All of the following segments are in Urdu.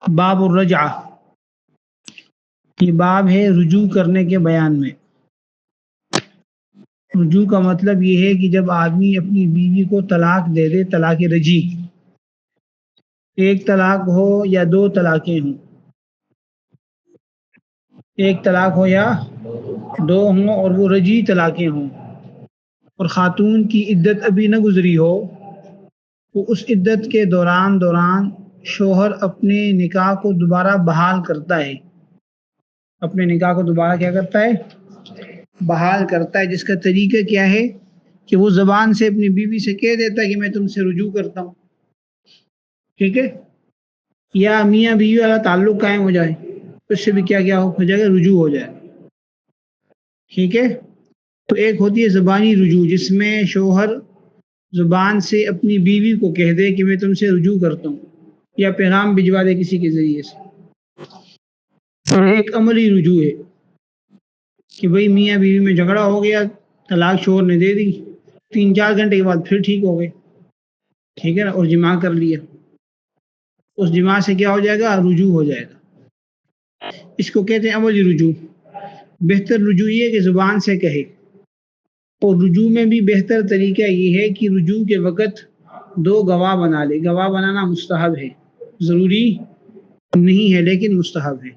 باب الرجعہ، یہ باب ہے رجوع کرنے کے بیان میں۔ رجوع کا مطلب یہ ہے کہ جب آدمی اپنی بیوی کو طلاق دے دے، طلاق رجعی، ایک طلاق ہو یا دو طلاقیں ہوں، ایک طلاق ہو یا دو ہوں اور وہ رجعی طلاقیں ہوں، اور خاتون کی عدت ابھی نہ گزری ہو، تو اس عدت کے دوران شوہر اپنے نکاح کو دوبارہ بحال کرتا ہے، اپنے نکاح کو دوبارہ کیا کرتا ہے؟ بحال کرتا ہے۔ جس کا طریقہ کیا ہے کہ وہ زبان سے اپنی بیوی سے کہہ دیتا ہے کہ میں تم سے رجوع کرتا ہوں، ٹھیک ہے، یا میاں بیوی والا تعلق قائم ہو جائے، اس سے بھی کیا ہو جائے گا؟ رجوع ہو جائے، ٹھیک ہے۔ تو ایک ہوتی ہے زبانی رجوع، جس میں شوہر زبان سے اپنی بیوی کو کہہ دے کہ میں تم سے رجوع کرتا ہوں، یا پیغام بھجوا دے کسی کے ذریعے سے۔ اور ایک عملی رجوع ہے کہ بھئی میاں بیوی میں جھگڑا ہو گیا، طلاق شوہر نے دے دی، 3-4 گھنٹے کے بعد پھر ٹھیک ہو گئے، ٹھیک ہے نا، اور جماع کر لیا، اس جماع سے کیا ہو جائے گا؟ رجوع ہو جائے گا۔ اس کو کہتے ہیں عملی رجوع۔ بہتر رجوع یہ ہے کہ زبان سے کہے، اور رجوع میں بھی بہتر طریقہ یہ ہے کہ رجوع کے وقت 2 گواہ بنا لے۔ گواہ بنانا مستحب ہے، ضروری نہیں ہے لیکن مستحب ہے۔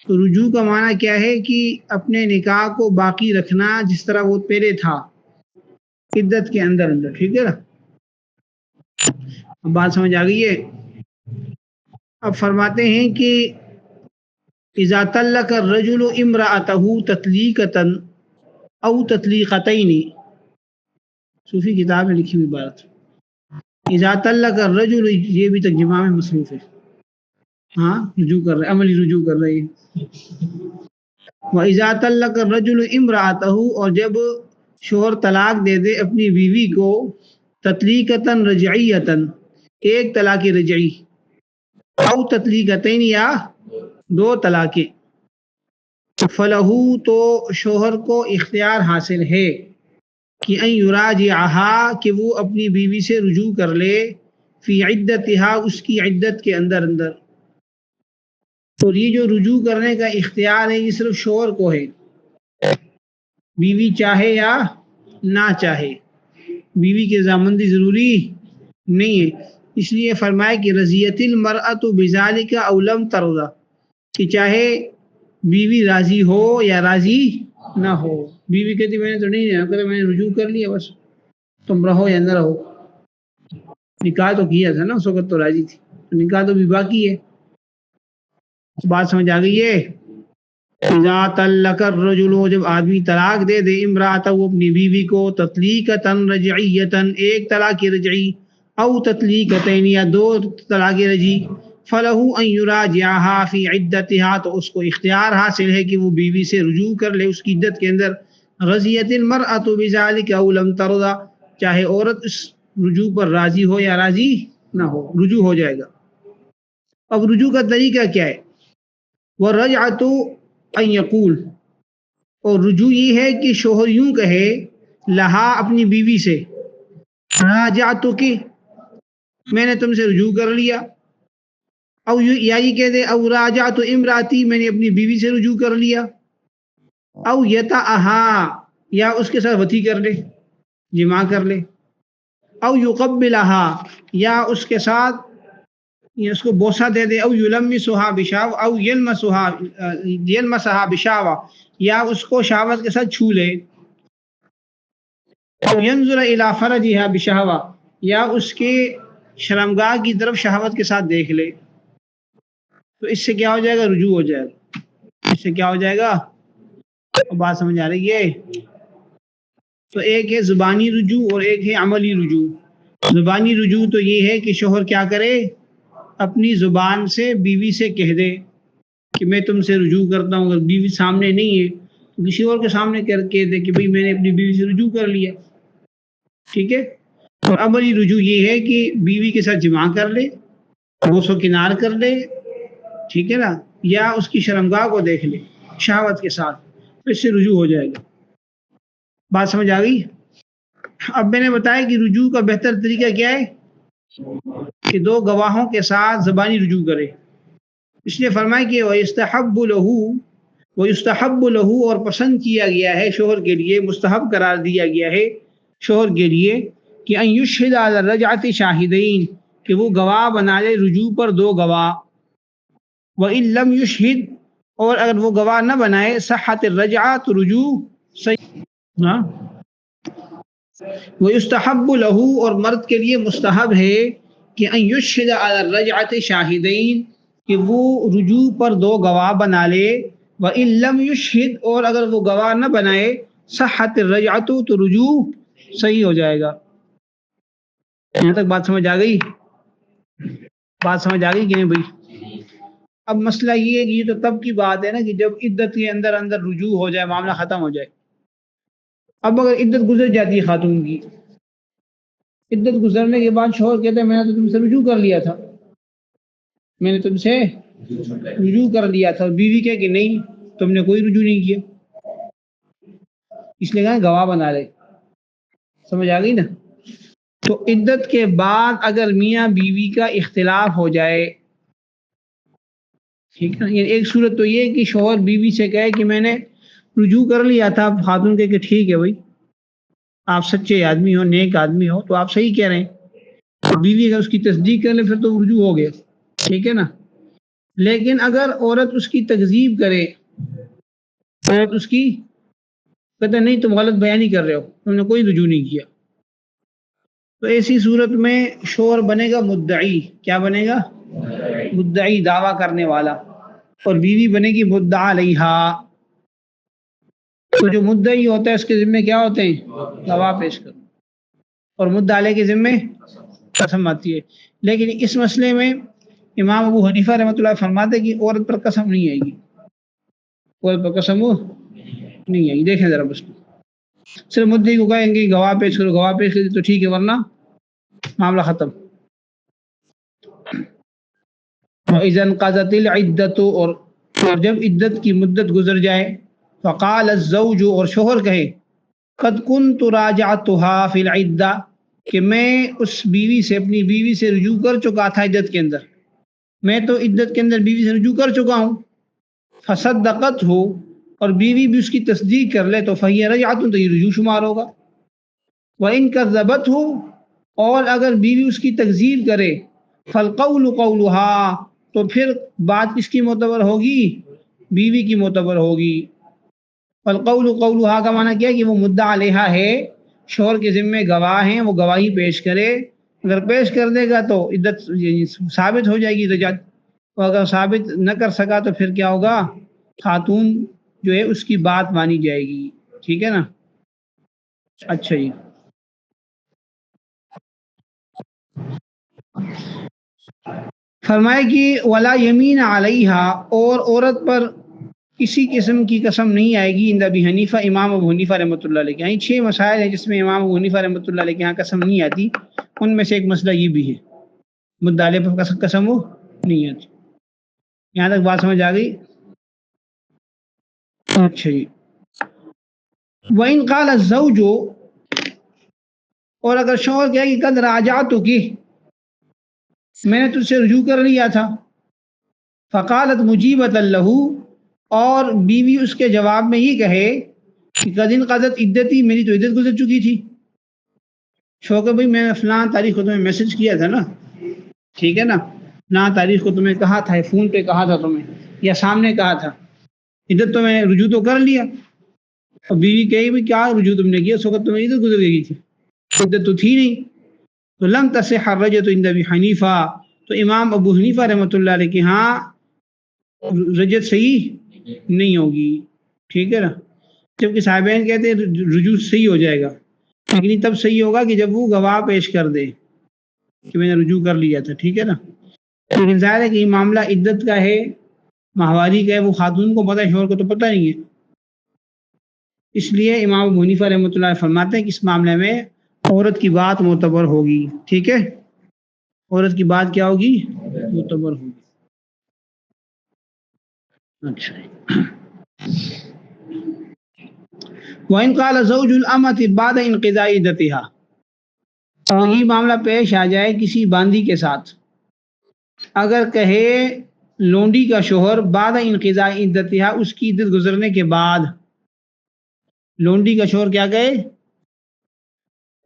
تو رجوع کا معنی کیا ہے کہ اپنے نکاح کو باقی رکھنا جس طرح وہ پہلے تھا، عدت کے اندر، ٹھیک ہے نا۔ اب بات سمجھ آ گئی ہے؟ اب فرماتے ہیں کہ اذا طلق الرجل امرأته تطلیقۃ او تطلیقتین، صوفی کتاب میں لکھی ہوئی بات، اذا طلق الرجل، یہ بھی ترجمہ میں مصروف ہے، ہاں رجوع کر رہے، عملی رجوع کر رہے ہیں۔ وَإِذَا طَلَّقَ الرَّجُلُ امْرَأَتَهُ، اور جب شوہر طلاق دے دے اپنی بیوی کو، تطلیقۃ رجعیۃ، ایک طلاق رجعی، او تطلیقتین، یا 2 طلاقیں، فَلَهُ، تو شوہر کو اختیار حاصل ہے کہ ان یراجعها، کہ وہ اپنی بیوی سے رجوع کر لے، فی عدتها، اس کی عدت کے اندر۔ اور یہ جو رجوع کرنے کا اختیار ہے یہ صرف شوہر کو ہے، بیوی چاہے یا نہ چاہے، بیوی کی رضامندی ضروری نہیں ہے۔ اس لیے فرمائے کہ رضیت المرأۃ بذالک او لم ترضى، کہ چاہے بیوی راضی ہو یا راضی نہ ہو۔ بیوی کہتی میں نے تو نہیں کہتا، میں نے رجوع کر لیا، بس تم رہو یا نہ رہو، نکاح تو کیا تھا نا، اس وقت تو راضی تھی، نکاح تو بھی باقی ہے۔ بات سمجھ آ گئی ہے؟ اذا طلق الرجل، جب آدمی طلاق دے دے، امرأتہ، وہ اپنی بیوی کو، تطلیقۃ رجعیۃ، ایک طلاق رجعی، او تطلیقتین، یا 2 طلاق رجعی، فلہ ان یراجعها فی عدتها، تو اس کو اختیار حاصل ہے کہ وہ بیوی سے رجوع کر لے اس کی عدت کے اندر۔ رضیت المرأۃ بذلک او لم ترضى، چاہے عورت اس رجوع پر راضی ہو یا راضی نہ ہو، رجوع ہو جائے گا۔ اب رجوع کا طریقہ کیا ہے؟ وَالرَّجْعَةُ أَن يَقُولَ، اور رجوع یہ ہے کہ شوہر یوں کہے، لہا، اپنی بیوی سے، راجعتک، میں نے تم سے رجوع کر لیا، او یا یہ کہہ دے، او راجعت امراتی، میں نے اپنی بیوی سے رجوع کر لیا، او یطأہا، یا اس کے ساتھ وطی کر لے، جماع کر لے، او یقبلہا، یا اس کے ساتھ اس کو بوسہ دے دے، او یلمسہا بشاو، او یلمسہا بشاوہ، یا اس کو شہوت کے ساتھ چھو لے، او ینظر الی فرجہا بشہوہ، یا اس کے شرمگاہ کی طرف شہوت کے ساتھ دیکھ لے، تو اس سے کیا ہو جائے گا؟ رجوع ہو جائے گا۔ اس سے کیا ہو جائے گا؟ بات سمجھ آ رہی ہے؟ تو ایک ہے زبانی رجوع اور ایک ہے عملی رجوع۔ زبانی رجوع تو یہ ہے کہ شوہر کیا کرے؟ اپنی زبان سے بیوی سے کہہ دے کہ میں تم سے رجوع کرتا ہوں، اگر بیوی سامنے نہیں ہے تو کسی اور کے سامنے کہہ دے کہ بھئی میں نے اپنی بیوی سے رجوع کر لیا، ٹھیک ہے۔ اور عملی رجوع یہ ہے کہ بیوی کے ساتھ جماع کر لے، بوس و کنار کر لے، ٹھیک ہے نا، یا اس کی شرمگاہ کو دیکھ لے شہوت کے ساتھ، تو اس سے رجوع ہو جائے گا۔ بات سمجھ آ گئی؟ اب میں نے بتایا کہ رجوع کا بہتر طریقہ کیا ہے کہ 2 گواہوں کے ساتھ زبانی رجوع کرے، اس لیے فرمایا کہ وَيُسْتَحَبُّ لَهُ اور پسند کیا گیا ہے شوہر کے لیے، مستحب قرار دیا گیا ہے شوہر کے لیے کہ ان یشہد علی الرجعۃ شاہدین، کہ وہ گواہ بنا لے رجوع پر دو گواہ، وَإِن لَمْ يُشْهِدْ اور اگر وہ گواہ نہ بنائے صحت الرجعہ تو رجوع صحیح. ہاں وَيُسْتَحَبُّ لَهُ اور مرد کے لیے مستحب ہے کہ ان یشہد علی الرجعۃ شاہدین، کہ وہ رجوع پر دو گواہ بنا لے، وَإِن لَمْ يُشْهِدْ اور اگر وہ گواہ نہ بنائے صحت الرجعۃ تو رجوع صحیح ہو جائے گا. یہاں تک بات سمجھ آ گئی؟ بات سمجھ آ گئی کہ نہیں بھائی؟ اب مسئلہ یہ ہے کہ یہ تو تب کی بات ہے نا کہ جب عدت کے اندر اندر رجوع ہو جائے، معاملہ ختم ہو جائے. اب اگر عدت گزر جاتی ہے خاتون کی، عدت گزرنے کے بعد شوہر کہتے ہیں میں نے تو تم سے رجوع کر لیا تھا، میں نے تم سے رجوع کر لیا تھا، بیوی کہے کہ نہیں تم نے کوئی رجوع نہیں کیا، اس لیے کہا گواہ بنا لے. سمجھ آ گئی نا؟ تو عدت کے بعد اگر میاں بیوی کا اختلاف ہو جائے، ٹھیک ہے، یعنی ایک صورت تو یہ کہ شوہر بیوی سے کہے کہ میں نے رجوع کر لیا تھا، خاتون کہے کہ ٹھیک ہے بھائی آپ سچے آدمی ہو، نیک آدمی ہو تو آپ صحیح کہہ رہے ہیں، بیوی اگر اس کی تصدیق کر لے پھر تو رجوع ہو گیا، ٹھیک ہے نا. لیکن اگر عورت اس کی تکذیب کرے، عورت اس کی کہتے نہیں تم غلط بیانی کر رہے ہو، تم نے کوئی رجوع نہیں کیا، تو ایسی صورت میں شوہر بنے گا مدعی. کیا بنے گا؟ مدعی، دعویٰ کرنے والا، اور بیوی بنے گی مدعا علیہا. تو جو مدعی ہوتا ہے اس کے ذمہ کیا ہوتے ہیں؟ گواہ پیش کرنا، اور مدعا علیہ کے ذمہ قسم آتی ہے. لیکن اس مسئلے میں امام ابو حنیفہ رحمۃ اللہ فرماتے ہیں کہ عورت پر قسم نہیں آئے گی، عورت پر قسم وہ نہیں آئے گی. دیکھیں ذرا بس، صرف مدعی کو کہیں گے گواہ پیش کرو، گواہ پیش کر تو ٹھیک ہے ورنہ معاملہ ختم. وَإِذَا انْقَضَتِ الْعِدَّةُ اور جب عدت کی مدت گزر جائے، فقال الزوج اور شوہر کہے قد كنت راجعتها فی العدہ، کہ میں اس بیوی سے، اپنی بیوی سے رجوع کر چکا تھا عدت کے اندر، میں تو عدت کے اندر بیوی سے رجوع کر چکا ہوں. فصدقت ہو اور بیوی بھی اس کی تصدیق کر لے تو فہی رجعت، تو یہ رجوع شمار ہوگا. وَإِن كَذَّبَتْهُ اور اگر بیوی اس کی تکذیب کرے، فالقول قولها تو پھر بات کس کی معتبر ہوگی؟ بیوی کی معتبر ہوگی. فالقول قولها کا معنی کیا ہے کہ وہ مدعا علیہا ہے، شوہر کے ذمے گواہ ہیں، وہ گواہی پیش کرے، اگر پیش کر دے گا تو عدت ثابت ہو جائے گی رجعت، اور اگر ثابت نہ کر سکا تو پھر کیا ہوگا؟ خاتون جو ہے اس کی بات مانی جائے گی. ٹھیک ہے نا؟ اچھا جی، فرمائے کہ ولا یمین علیہا اور عورت پر کسی قسم کی قسم نہیں آئے گی عند ابی حنیفہ، امام ابو حنیفہ رحمۃ اللہ علیہ کے یہاں 6 مسائل ہیں جس میں امام ابو حنیفہ رحمۃ اللہ علیہ کے یہاں قسم نہیں آتی، ان میں سے ایک مسئلہ یہ بھی ہے، مدعا علیہ پر قسم وہ نہیں آتی. یہاں تک بات سمجھ آ گئی؟ اچھا جی. وَإِنْ قَالَ الزَّوْجُ اور اگر شوہر کہے کہ قد راجعتُکِ میں نے تجھ سے رجوع کر لیا تھا، فقالت مجیبۃ لہ اور بیوی اس کے جواب میں یہ کہے کہ قد انقضت عدتی میری تو عدت گزر چکی تھی. شوہر بھائی میں نے فلاں تاریخ کو تمہیں میسج کیا تھا نا، ٹھیک ہے نا، فلاں تاریخ کو تمہیں کہا تھا، فون پہ کہا تھا تمہیں یا سامنے کہا تھا، عدت تو میں نے رجوع تو کر لیا. اور بیوی کہے بھی کیا رجوع تم نے کیا، اس وقت تمہیں عدت گزر گئی تھی، عدت تو تھی نہیں. تو لم تصح الرجعۃ عند ابی حنیفہ تو امام ابو حنیفہ رحمۃ اللہ علیہ کے ہاں رجعت صحیح نہیں ہوگی. ٹھیک ہے نا؟ جبکہ صاحبین کہتے ہیں رجوع صحیح ہو جائے گا، لیکن تب صحیح ہوگا کہ جب وہ گواہ پیش کر دے کہ میں نے رجوع کر لیا تھا. ٹھیک ہے نا؟ لیکن ظاہر ہے کہ یہ معاملہ عدت کا ہے، ماہواری کا ہے، وہ خاتون کو پتہ ہے، شوہر کو تو پتہ نہیں ہے. اس لیے امام ابو حنیفہ رحمۃ اللہ فرماتے ہیں کہ اس معاملے میں عورت کی بات معتبر ہوگی. ٹھیک ہے، عورت کی بات کیا ہوگی؟ معتبر ہوگی. اچھا. وَإِنْ قَالَ زَوْجُ الْأَمَةِ بَعْدَ انْقِضَاءِ عِدَّتِهَا اور یہ معاملہ پیش آ جائے کسی باندی کے ساتھ، اگر کہے لونڈی کا شوہر بعد انقضاء عدتها اس کی عدت گزرنے کے بعد، لونڈی کا شوہر کیا گئے،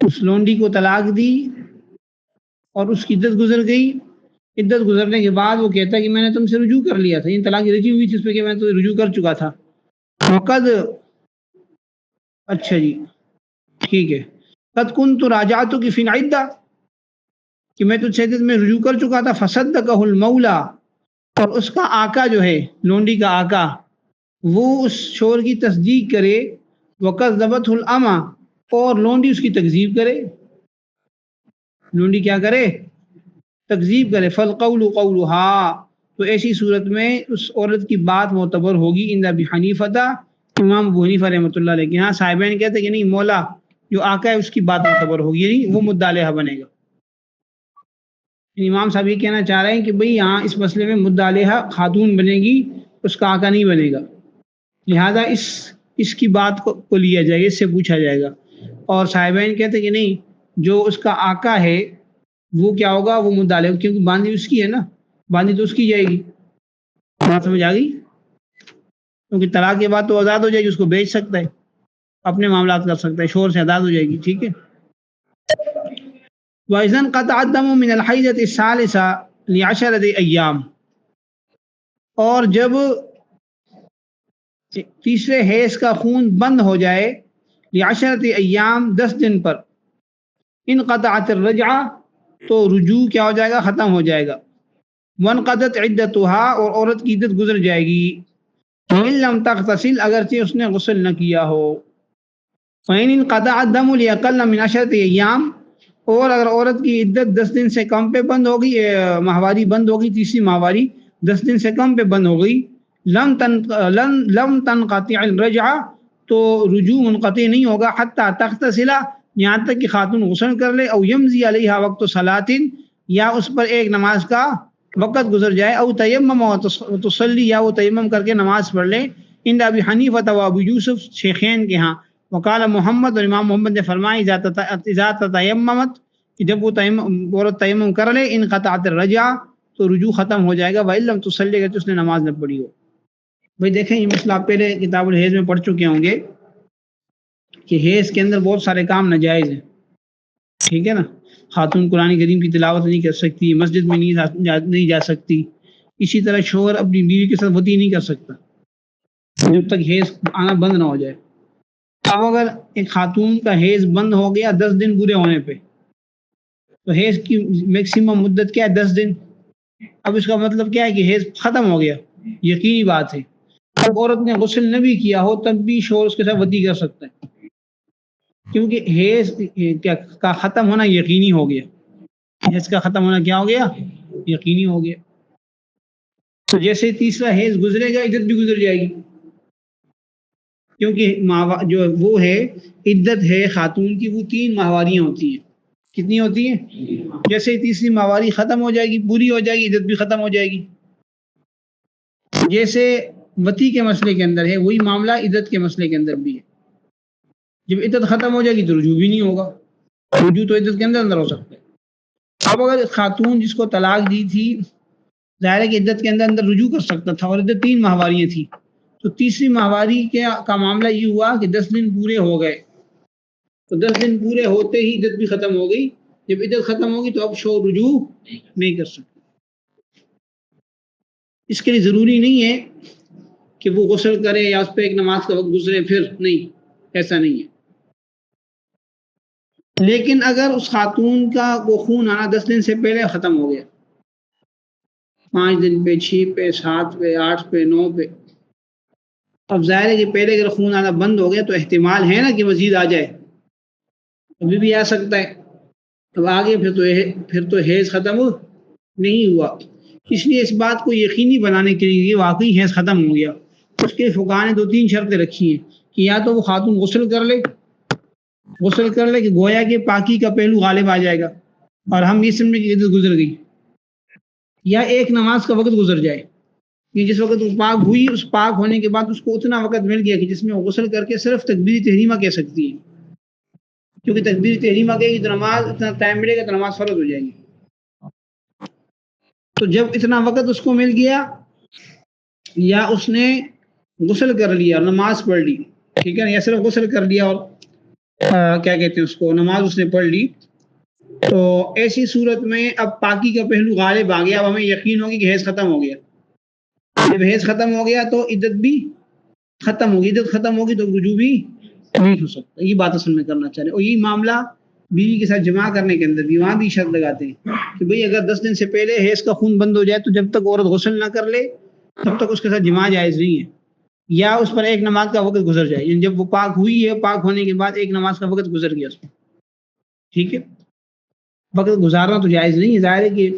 اس لونڈی کو طلاق دی اور اس کی عدت گزر گئی، عدت گزرنے کے بعد وہ کہتا ہے کہ میں نے تم سے رجوع کر لیا تھا، یہ طلاق رجوع ہوئی تھی اس پہ کہ میں تو رجوع کر چکا تھا، وقد، اچھا جی ٹھیک ہے، قد کنت راجعتک فی العدہ، کہ میں تجھ سے عدت میں رجوع کر چکا تھا، فصدقہ المولا، اور اس کا آقا جو ہے لونڈی کا آقا وہ اس شوہر کی تصدیق کرے، وکذبتہ الامہ، اور لونڈی اس کی تکذیب کرے، لونڈی کیا کرے، تکذیب کرے، فالقول قولها، تو ایسی صورت میں اس عورت کی بات معتبر ہوگی عند ابی حنیفہ، امام ابو حنیفہ رحمۃ اللہ علیہ کے ہاں صاحبین کہتے ہیں کہ نہیں، مولا جو آقا ہے اس کی بات معتبر ہوگی، یعنی وہ مدعی علیہ بنے گا۔ امام صاحب یہ کہنا چاہ رہے ہیں کہ بھئی یہاں اس مسئلے میں مدعی علیہ خاتون بنے گی، اس کا آقا نہیں بنے گا، لہذا اس کی بات کو لیا جائے گا، اس سے پوچھا جائے گا، اور صاحبین کہتے ہیں کہ نہیں، جو اس کا آقا ہے وہ کیا ہوگا، وہ مدعی علیہ، کیونکہ باندھی اس کی ہے نا، باندھی تو اس کی جائے گی، بات سمجھ آ گئی، کیونکہ طلاق کے بعد تو آزاد ہو جائے گی، اس کو بیچ سکتا ہے، اپنے معاملات کر سکتا ہے، شوہر سے آزاد ہو جائے گی، ٹھیک ہے۔ وَإِذَا انْقَطَعَ الدَّمُ مِنَ الْحَيْضَةِ الثَّالِثَةِ لِعَشَرَةِ أَيَّامٍ، اور جب تیسرے حیض کا خون بند ہو جائے، لِعَشَرَةِ أَيَّامٍ 10 دن پر، انقطعت الرجعہ، تو رجوع کیا ہو جائے گا، ختم ہو جائے گا، وانقضت عدتها، اور عورت کی عدت گزر جائے گی، وَإِن لَمْ تَغْتَسِلْ، اگرچہ اس نے غسل نہ کیا ہو، فَإِنْ انْقَطَعَ الدَّمُ لِأَقَلَّ مِنْ 10 أَيَّامٍ، اور اگر عورت کی عدت 10 دن سے کم پہ بند ہوگی، ماہواری بند ہوگی، تیسری ماہواری 10 دن سے کم پہ بند ہو گئی، لم تنقطع الرجعہ، تو رجوع منقطع نہیں ہوگا، حتی تغتسل، یہاں تک کہ خاتون غسل کر لے، او یمضی علیہا وقت صلاۃ، یا اس پر ایک نماز کا وقت گزر جائے، او تیمم و تصلی، یا وہ تیمم کر کے نماز پڑھ لے، عند ابی حنیفہ و ابو یوسف شیخین کے ہاں، وقال محمد، اور امام محمد نے فرمایا، اذا تیممت، کہ جب وہ عورت تیمم کر لے، انقطعت الرجعہ، تو رجوع ختم ہو جائے گا، وَإِن لَمْ تصلی، اگر اس نے نماز نہ پڑھی ہو۔ بھئی دیکھیں یہ مسئلہ آپ پہلے کتاب الحیض میں پڑھ چکے ہوں گے کہ حیض کے اندر بہت سارے کام ناجائز ہیں، ٹھیک ہے نا، خاتون قرآن کریم کی تلاوت نہیں کر سکتی، مسجد میں نہیں جا سکتی، اسی طرح شوہر اپنی بیوی کے ساتھ وطی نہیں کر سکتا جب تک حیض آنا بند نہ ہو جائے۔ اب اگر ایک خاتون کا حیض بند ہو گیا 10 دن پورے ہونے پہ، تو حیض کی میکسیمم مدت کیا ہے، 10 دن، اب اس کا مطلب کیا ہے کہ حیض ختم ہو گیا، یقینی بات ہے، اب عورت نے غسل نہ بھی کیا ہو تب بھی شوہر اس کے ساتھ وطی کر سکتا ہے، کیونکہ حیض کا ختم ہونا یقینی ہو گیا، حیض کا ختم ہونا کیا ہو گیا، یقینی ہو گیا، تو جیسے تیسرا حیض گزرے گا عدت بھی گزر جائے گی، کیونکہ جو وہ ہے عدت ہے خاتون کی، وہ 3 ماہواریاں ہوتی ہیں، کتنی ہوتی ہیں، جیسے ہی تیسری ماہواری ختم ہو جائے گی، پوری ہو جائے گی، عدت بھی ختم ہو جائے گی، جیسے وطی کے مسئلے کے اندر ہے وہی معاملہ عدت کے مسئلے کے اندر بھی ہے، جب عدت ختم ہو جائے گی تو رجوع بھی نہیں ہوگا، رجوع تو عدت کے اندر اندر ہو سکتا ہے۔ اب اگر خاتون جس کو طلاق دی تھی، ظاہر ہے کہ عدت کے اندر اندر رجوع کر سکتا تھا، اور عدت 3 ماہواریاں تھیں، تو تیسری ماہواری کا معاملہ یہ ہوا کہ 10 دن پورے ہو گئے، تو 10 دن پورے ہوتے ہی عدت بھی ختم ہو گئی، جب عدت ختم ہوگی تو اب شوہر رجوع نہیں کر سکتا۔ اس کے لیے ضروری نہیں ہے کہ وہ غسل کرے یا اس پہ ایک نماز کا وقت گزرے، پھر نہیں، ایسا نہیں ہے، لیکن اگر اس خاتون کا وہ خون آنا 10 دن سے پہلے ختم ہو گیا، 5 دن پہ، 6 پہ، 7 پہ، 8 پہ، 9 پہ، اب ظاہر ہے کہ پہلے اگر خون آنا بند ہو گیا تو احتمال ہے نا کہ مزید آ جائے، ابھی بھی آ سکتا ہے، اب آگے پھر تو حیض ختم نہیں ہوا، اس لیے اس بات کو یقینی بنانے کے لیے واقعی حیض ختم ہو گیا، اس کے فقہاء نے 2-3 شرطیں رکھی ہیں کہ یا تو وہ خاتون غسل کر لے کہ گویا کہ پاکی کا پہلو غالب آ جائے گا اور ہم یہ سمجھیں کہ عدت گزر گئی، یا ایک نماز کا وقت گزر جائے کہ جس وقت وہ پاک ہوئی، اس پاک ہونے کے بعد اس کو اتنا وقت مل گیا کہ جس میں وہ غسل کر کے صرف تکبیر تحریمہ کہہ سکتی ہے، کیونکہ تکبیر تحریمہ کہے گی تو نماز اتنا ٹائم ملے گا تو نماز فرض ہو جائے گی، تو جب اتنا وقت اس کو مل گیا یا اس نے غسل کر لیا اور نماز پڑھ لی، ٹھیک ہے نا، یا صرف غسل کر لیا اور کیا کہتے ہیں اس کو، نماز اس نے پڑھ لی، تو ایسی صورت میں اب پاکی کا پہلو غالب آ گیا، اب ہمیں یقین ہوگی کہ حیض ختم ہو گیا. جب حیض ختم ہو گیا تو عدت بھی ختم ہوگی، عدت ختم ہوگی تو رجوع بھی نہیں ہو سکتا. یہ بات اصل میں کرنا چاہ رہے ہیں. اور یہی معاملہ بیوی کے ساتھ جماع کرنے کے اندر بھی، وہاں بھی شرط لگاتے ہیں کہ بھئی اگر 10 دن سے پہلے حیض کا خون بند ہو جائے تو جب تک عورت غسل نہ کر لے تب تک اس کے ساتھ جماع جائز نہیں ہے، یا اس پر ایک نماز کا وقت گزر جائے، یعنی جب وہ پاک ہوئی ہے، پاک ہونے کے بعد ایک نماز کا وقت گزر گیا اس میں، ٹھیک ہے. وقت گزارنا تو جائز نہیں ہے، ظاہر ہے کہ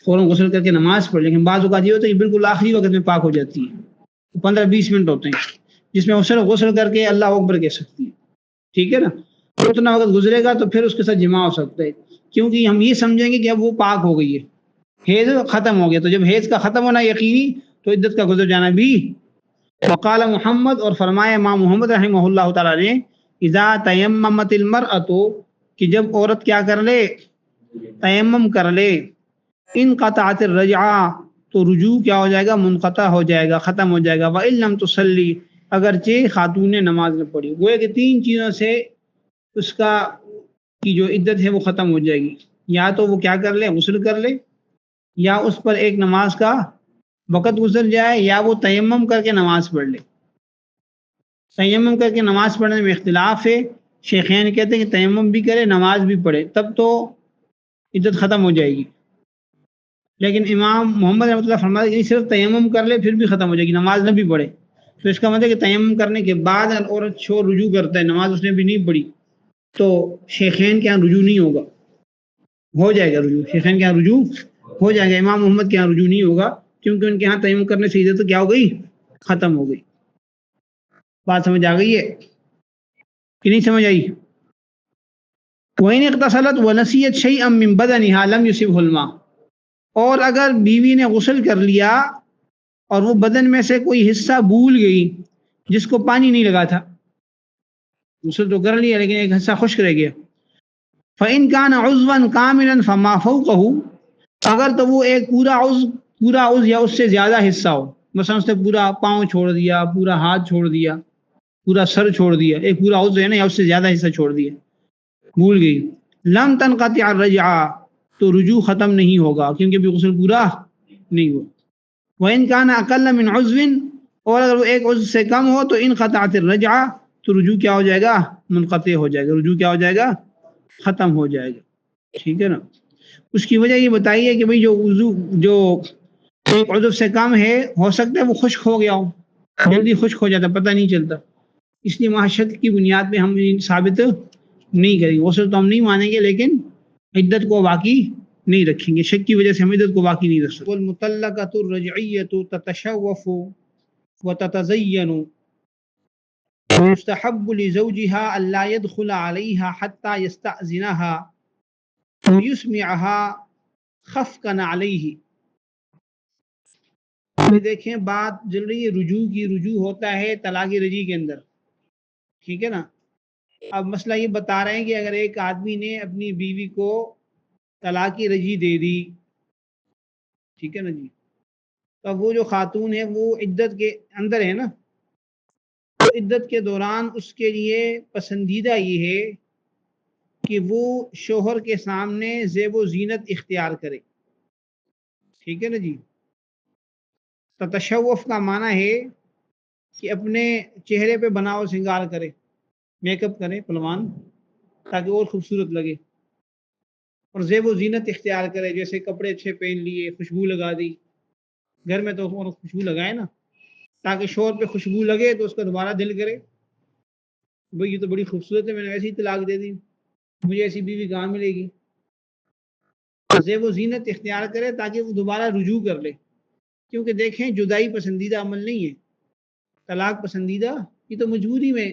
فوراً غسل کر کے نماز پڑھ، لیکن بعض اوقات یہ ہوتا ہے کہ بالکل آخری وقت میں پاک ہو جاتی ہے، 15-20 منٹ ہوتے ہیں جس میں وہ صرف غسل کر کے اللہ اکبر کہہ سکتی ہے، ٹھیک ہے نا. اتنا وقت گزرے گا تو پھر اس کے ساتھ جماع ہو سکتا ہے، کیونکہ ہم یہ سمجھیں گے کہ اب وہ پاک ہو گئی ہے، حیض ختم ہو گیا. تو جب حیض کا ختم ہونا یقینی تو عدت کا گزر جانا بھی. وقال محمد، اور فرمایا امام محمد رحمہ اللہ تعالیٰ نے، اذا تیممت المرأۃ، کہ جب عورت کیا کر لے، تیمم کر لے، انقطعت الرجعہ، تو رجوع کیا ہو جائے گا، منقطع ہو جائے گا، ختم ہو جائے گا. وَإِن لَمْ تُصَلِّ، اگرچہ خاتون نے نماز نہ پڑھی. گویا کہ 3 چیزوں سے اس کا کی جو عدت ہے وہ ختم ہو جائے گی، یا تو وہ کیا کر لے، غسل کر لے، یا اس پر ایک نماز کا وقت گزر جائے، یا وہ تیمم کر کے نماز پڑھ لے. تیمم کر کے نماز پڑھنے میں اختلاف ہے، شیخین کہتے ہیں کہ تیمم بھی کرے نماز بھی پڑھے تب تو عدت ختم ہو جائے گی، لیکن امام محمد رحمۃ اللہ فرماتے ہیں کہ صرف تیمم کر لے پھر بھی ختم ہو جائے گی، نماز نہ بھی پڑھے. تو اس کا مطلب ہے کہ تیمم کرنے کے بعد اگر عورت شور رجوع کرتا ہے، نماز اس نے بھی نہیں پڑھی، تو شیخین کے یہاں رجوع نہیں ہوگا، ہو جائے گا رجوع، شیخین کے یہاں رجوع ہو جائے گا، امام محمد کے یہاں رجوع نہیں ہوگا، کیونکہ ان کے یہاں تیمم کرنے سے عدت کیا ہو گئی، ختم ہو گئی. بات سمجھ آ گئی ہے کہ نہیں سمجھ آئی؟ وَإِنِ اغْتَسَلَتْ وَنَسِيَتْ شَيْئًا مِّن بَدَنِهَا لَمْ يُصِبْهُ الْمَاءُ، اور اگر بیوی نے غسل کر لیا اور وہ بدن میں سے کوئی حصہ بھول گئی جس کو پانی نہیں لگا تھا، غسل تو کر لیا لیکن ایک حصہ خشک رہ گیا، فَإِنْ كَانَ عُضْوًا كَامِلًا فَمَا فَوْقَهُ، اگر تو وہ ایک پورا عضو یا اس سے زیادہ حصہ ہو، مثلا اس نے پورا پاؤں چھوڑ دیا، پورا ہاتھ چھوڑ دیا، پورا سر چھوڑ دیا، ایک پورا عضو ہے نا، یا اس سے زیادہ حصہ چھوڑ دیا، بھول گئی، لم تنقطع الرجعہ، تو رجوع ختم نہیں ہوگا کیونکہ بھی غسل پورا نہیں ہوا. وَإِنْ كَانَ أَقَلَّ مِنْ عُضْوٍ، اور اگر وہ ایک عضو سے کم ہو تو انقطعت الرجعہ، تو رجوع کیا ہو جائے گا، منقطع ہو جائے گا، رجوع کیا ہو جائے گا، ختم ہو جائے گا، ٹھیک ہے نا. اس کی وجہ یہ بتائیے کہ بھئی جو ایک عضو سے کم ہے، ہو سکتا ہے وہ خشک ہو گیا ہو، جلدی خشک ہو جاتا پتہ نہیں چلتا، اس لیے معاشرت کی بنیاد پہ ہم ثابت نہیں کریں گے، غسل تو ہم نہیں مانیں گے لیکن عدت کو باقی نہیں رکھیں گے، شک کی وجہ سے ہم عدت کو باقی نہیں رکھ سکتے. والمطلقۃ الرجعیۃ تتشوف وتتزین ويستحب لزوجها ألا يدخل عليها حتى يستأذنها ويسمعها خفقا عليه. دیکھیں بات چل رہی ہے رجوع کی، رجوع ہوتا ہے طلاق رجعی کے اندر، ٹھیک ہے نا. اب مسئلہ یہ بتا رہے ہیں کہ اگر ایک آدمی نے اپنی بیوی کو طلاق رجعی دے دی، ٹھیک ہے نا جی، تو وہ جو خاتون ہے وہ عدت کے اندر ہے نا، تو عدت کے دوران اس کے لیے پسندیدہ یہ ہے کہ وہ شوہر کے سامنے زیب و زینت اختیار کرے، ٹھیک ہے نا جی. تتشوف کا معنی ہے کہ اپنے چہرے پہ بناؤ سنگار کرے، میک اپ کرے پلوان، تاکہ اور خوبصورت لگے، اور زیب و زینت اختیار کرے، جیسے کپڑے اچھے پہن لیے، خوشبو لگا دی، گھر میں تو خوشبو لگائے نا، تاکہ شوہر پہ خوشبو لگے تو اس کا دوبارہ دل کرے بھئی یہ تو بڑی خوبصورت ہے، میں نے ایسی ہی طلاق دے دی، مجھے ایسی بیوی کہاں ملے گی. زیب و زینت اختیار کرے تاکہ وہ دوبارہ رجوع کر لے، کیونکہ دیکھیں جدائی پسندیدہ عمل نہیں ہے، طلاق پسندیدہ، یہ تو مجبوری میں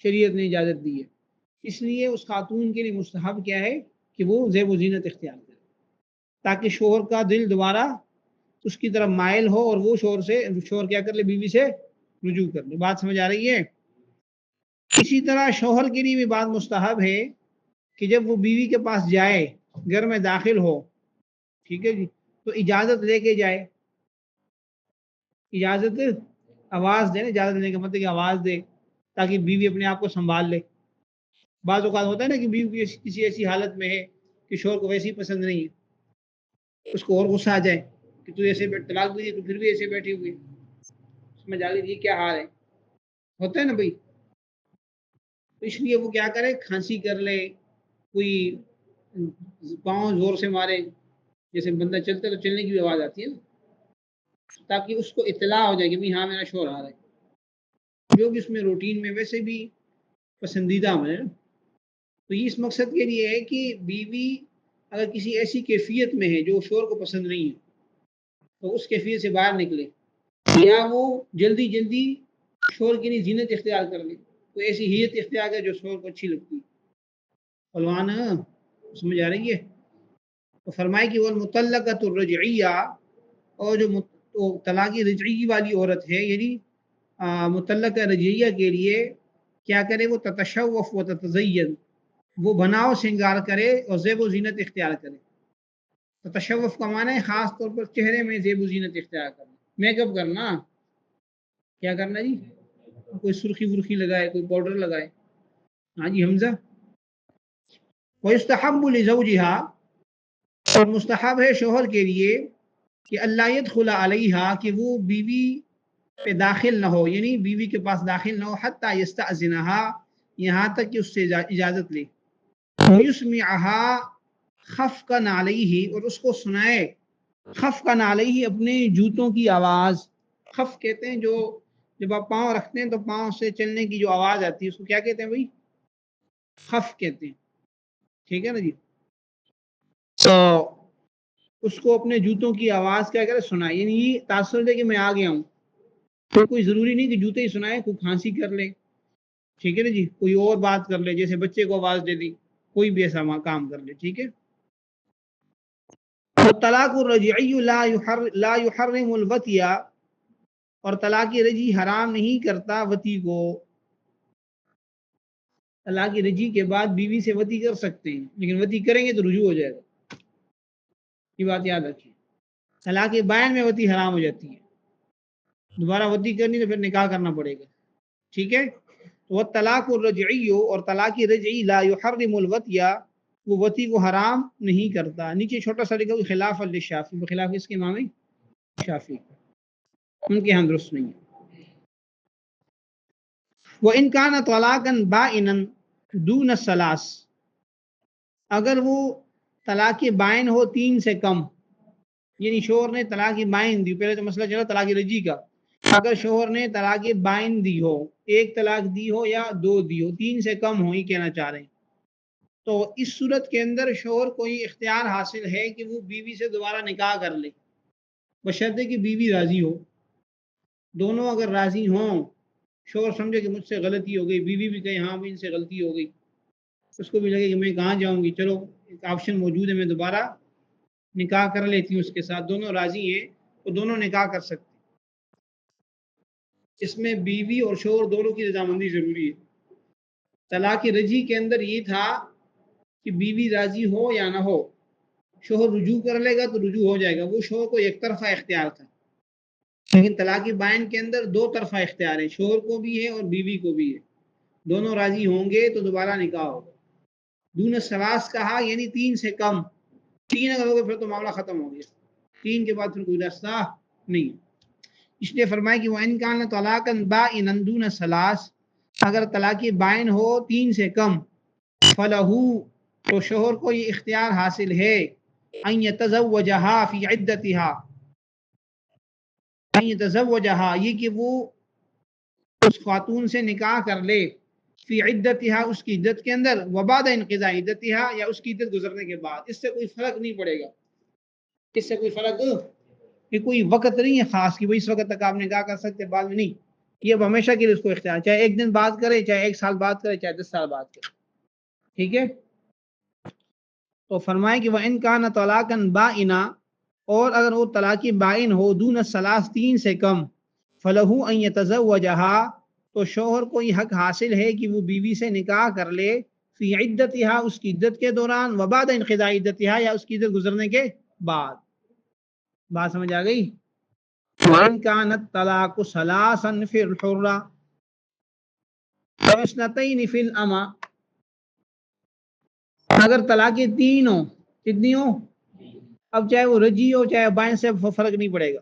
شریعت نے اجازت دی ہے. اس لیے اس خاتون کے لیے مستحب کیا ہے کہ وہ زیب و زینت اختیار کرے تاکہ شوہر کا دل دوبارہ اس کی طرف مائل ہو اور وہ شوہر کیا کر لے، بیوی سے رجوع کر لے. بات سمجھ آ رہی ہے؟ اسی طرح شوہر کے لیے بھی بات مستحب ہے کہ جب وہ بیوی کے پاس جائے، گھر میں داخل ہو، ٹھیک ہے جی، تو اجازت لے کے جائے، اجازت آواز دے نا، اجازت دینے کا مطلب کہ آواز دے تاکہ بیوی اپنے آپ کو سنبھال لے. بعض اوقات ہوتا ہے نا کہ بیوی کسی ایسی حالت میں ہے کہ شوہر کو ویسے ہی پسند نہیں ہے، اس کو اور غصہ آ جائے کہ تو ایسے طلاق بھی دی تو پھر بھی ایسے بیٹھی ہوئی، اس میں جا کے یہ کیا حال ہے، ہوتا ہے نا بھائی. تو اس لیے وہ کیا کرے، کھانسی کر لے، کوئی پاؤں زور سے مارے، جیسے بندہ چلتا ہے تو چلنے کی بھی آواز آتی ہے نا، تاکہ اس کو اطلاع ہو جائے کہ بھی ہاں میرا شوہر آ رہا ہے، جو کہ اس میں روٹین میں ویسے بھی پسندیدہ عمل ہے. تو یہ اس مقصد کے لیے ہے کہ بیوی اگر کسی ایسی کیفیت میں ہے جو شوہر کو پسند نہیں ہے تو اس کیفیت سے باہر نکلے، یا وہ جلدی جلدی شوہر کی زینت اختیار کر لے، کوئی ایسی ہیت اختیار کرے جو شوہر کو اچھی لگتی ہے. فلوان سمجھ آ رہی ہے؟ تو فرمائے کہ وہ متعلقۃ الرجعیہ، اور جو طلاق رجعی والی عورت ہے، یعنی متعلقہ رجعیہ کے لیے کیا کرے، وہ تتشوف و تتزین، وہ بناؤ سنگار کرے اور زیب و زینت اختیار کرے. تشوف کا معنی ہے خاص طور پر چہرے میں زیب و زینت اختیار کرنا، میک اپ کرنا. کیا کرنا جی؟ کوئی سرخی ورخی لگائے، کوئی پاؤڈر لگائے. ہاں جی حمزہ. وَيُسْتَحَبُّ لِزَوْجِهَا، اور مستحب ہے شوہر کے لیے کہ اللہ يدخل علیہا، کہ وہ بیوی پہ داخل نہ ہو، یعنی بیوی کے پاس داخل نہ ہو، حتی یستأذنها، یہاں تک کہ اس سے اجازت لے. وَيُسْمِعَهَا خفقاً علیہ، اور اس کو سنائے خفقاً علیہ، اپنے جوتوں کی آواز. خف کہتے ہیں جو جب آپ پاؤں رکھتے ہیں تو پاؤں سے چلنے کی جو آواز آتی ہے اس کو کیا کہتے ہیں بھائی؟ خف کہتے ہیں. ٹھیک ہے نا جی. تو اس کو اپنے جوتوں کی آواز کیا کرے، سنائے، یعنی یہ تاثر دے کہ میں آ گیا ہوں. تو کوئی ضروری نہیں کہ جوتے ہی سنائے، کوئی کھانسی کر لے، ٹھیک ہے نا جی، کوئی اور بات کر لے، جیسے بچے کو آواز دے دی، کوئی بھی ایسا کام کر لے. ٹھیک ہے. طلاق الرجعی لا يحرم الوطی، اور طلاق رجعی حرام نہیں کرتا وطی کو. طلاق رجعی کے بعد بیوی سے وطی کر سکتے ہیں، لیکن وطی کریں گے تو رجوع ہو جائے گا، یہ بات یاد رکھیے. طلاق بائن میں وطی حرام ہو جاتی ہے، دوبارہ وطی کرنی تو پھر نکاح کرنا پڑے گا. ٹھیک ہے. وہ طلاق الرجعی، اور طلاق رجعی لا يحرم الوطی، وہ وطی کو حرام نہیں کرتا. نیچے چھوٹا سا لکھا خلاف للشافعی، خلاف اس کے امام شافعی، ان کے یہاں درست نہیں ہے. وَإِنْ كَانَ طَلَاقًا بَائِنًا دُونَ الثَّلَاثِ، اگر وہ طلاق بائن ہو 3 سے کم، یعنی شوہر نے طلاق بائن دی، پہلے تو مسئلہ چلا طلاق رجعی کا، اگر شوہر نے طلاق بائن دی ہو، ایک طلاق دی ہو یا 2 دی ہو، 3 سے کم ہو، یہ کہنا چاہ رہے ہیں، تو اس صورت کے اندر شوہر کو یہ اختیار حاصل ہے کہ وہ بیوی سے دوبارہ نکاح کر لے، بشرطے کہ بیوی راضی ہو. دونوں اگر راضی ہوں، شوہر سمجھے کہ مجھ سے غلطی ہو گئی، بیوی بھی کہے ہاں بھی ان سے غلطی ہو گئی، اس کو بھی لگے کہ میں کہاں جاؤں گی، چلو ایک آپشن موجود ہے، میں دوبارہ نکاح کر لیتی ہوں اس کے ساتھ، دونوں راضی ہیں تو دونوں نکاح کر سکتے. اس میں بیوی اور شوہر دونوں کی رضامندی ضروری ہے. طلاق رجعی کے اندر یہ تھا کہ بیوی راضی ہو یا نہ ہو، شوہر رجوع کر لے گا تو رجوع ہو جائے گا، وہ شوہر کو ایک طرفہ اختیار تھا. لیکن طلاق بائن کے اندر 2 طرفہ اختیار ہے، شوہر کو بھی ہے اور بیوی کو بھی ہے، دونوں راضی ہوں گے تو دوبارہ نکاح ہوگا. دون الثلاث کہا یعنی 3 سے کم، 3 اگر ہوگا پھر تو معاملہ ختم ہو گیا، 3 کے بعد پھر کوئی راستہ نہیں. اس لیے فرمایا کہ وَإِنْ كَانَ طَلَاقًا بَائِنًا دُونَ الثَّلَاثِ، اگر طلاق بائن ہو 3 سے کم، فَلَهُ، تو شوہر کو یہ اختیار حاصل ہے، أَن يَتَزَوَّجَهَا فِي عِدَّتِهَا، أَن يَتَزَوَّجَهَا، یہ کہ وہ اس خاتون سے نکاح کر لے، فی عدتها، اس کی عدت کے اندر، وبعد انقضاء عدتها، یا اس کی عدت گزرنے کے بعد. اس سے کوئی فرق نہیں پڑے گا، اس سے کوئی فرق، کہ کوئی وقت نہیں ہے خاص کہ وہ اس وقت تک آپ نکاح کر سکتے، بعد میں نہیں، یہ اب ہمیشہ کے لیے اس کو اختیار، چاہے 1 دن بعد کرے، چاہے 1 سال بعد کرے، چاہے 10 سال بعد کرے. ٹھیک ہے. تو فرمائے کہ وَإِنْ كَانَ طَلَاقًا بَائِنًا، اور اگر وہ طلاق بائن ہو دون الثلاث 3 سے کم، فَلَهُ أَن يَتَزَوَّجَهَا، تو شوہر کو یہ حق حاصل ہے کہ وہ بیوی سے نکاح کر لے، فی عدتها، اس کی عدت کے دوران، وبعد انقضاء عدتها، یا اس کی عدت گزرنے کے بعد. بات سمجھ آ گئی؟ وَإِنْ كَانَ الطَّلَاقُ ثَلَاثًا فِي الْحُرَّةِ أَوْ اثْنَتَيْنِ فِي الْأَمَةِ، اگر طلاقیں تین ہوں، کتنی ہوں؟ اب چاہے وہ رجی ہو چاہے بائن سے فرق نہیں پڑے گا،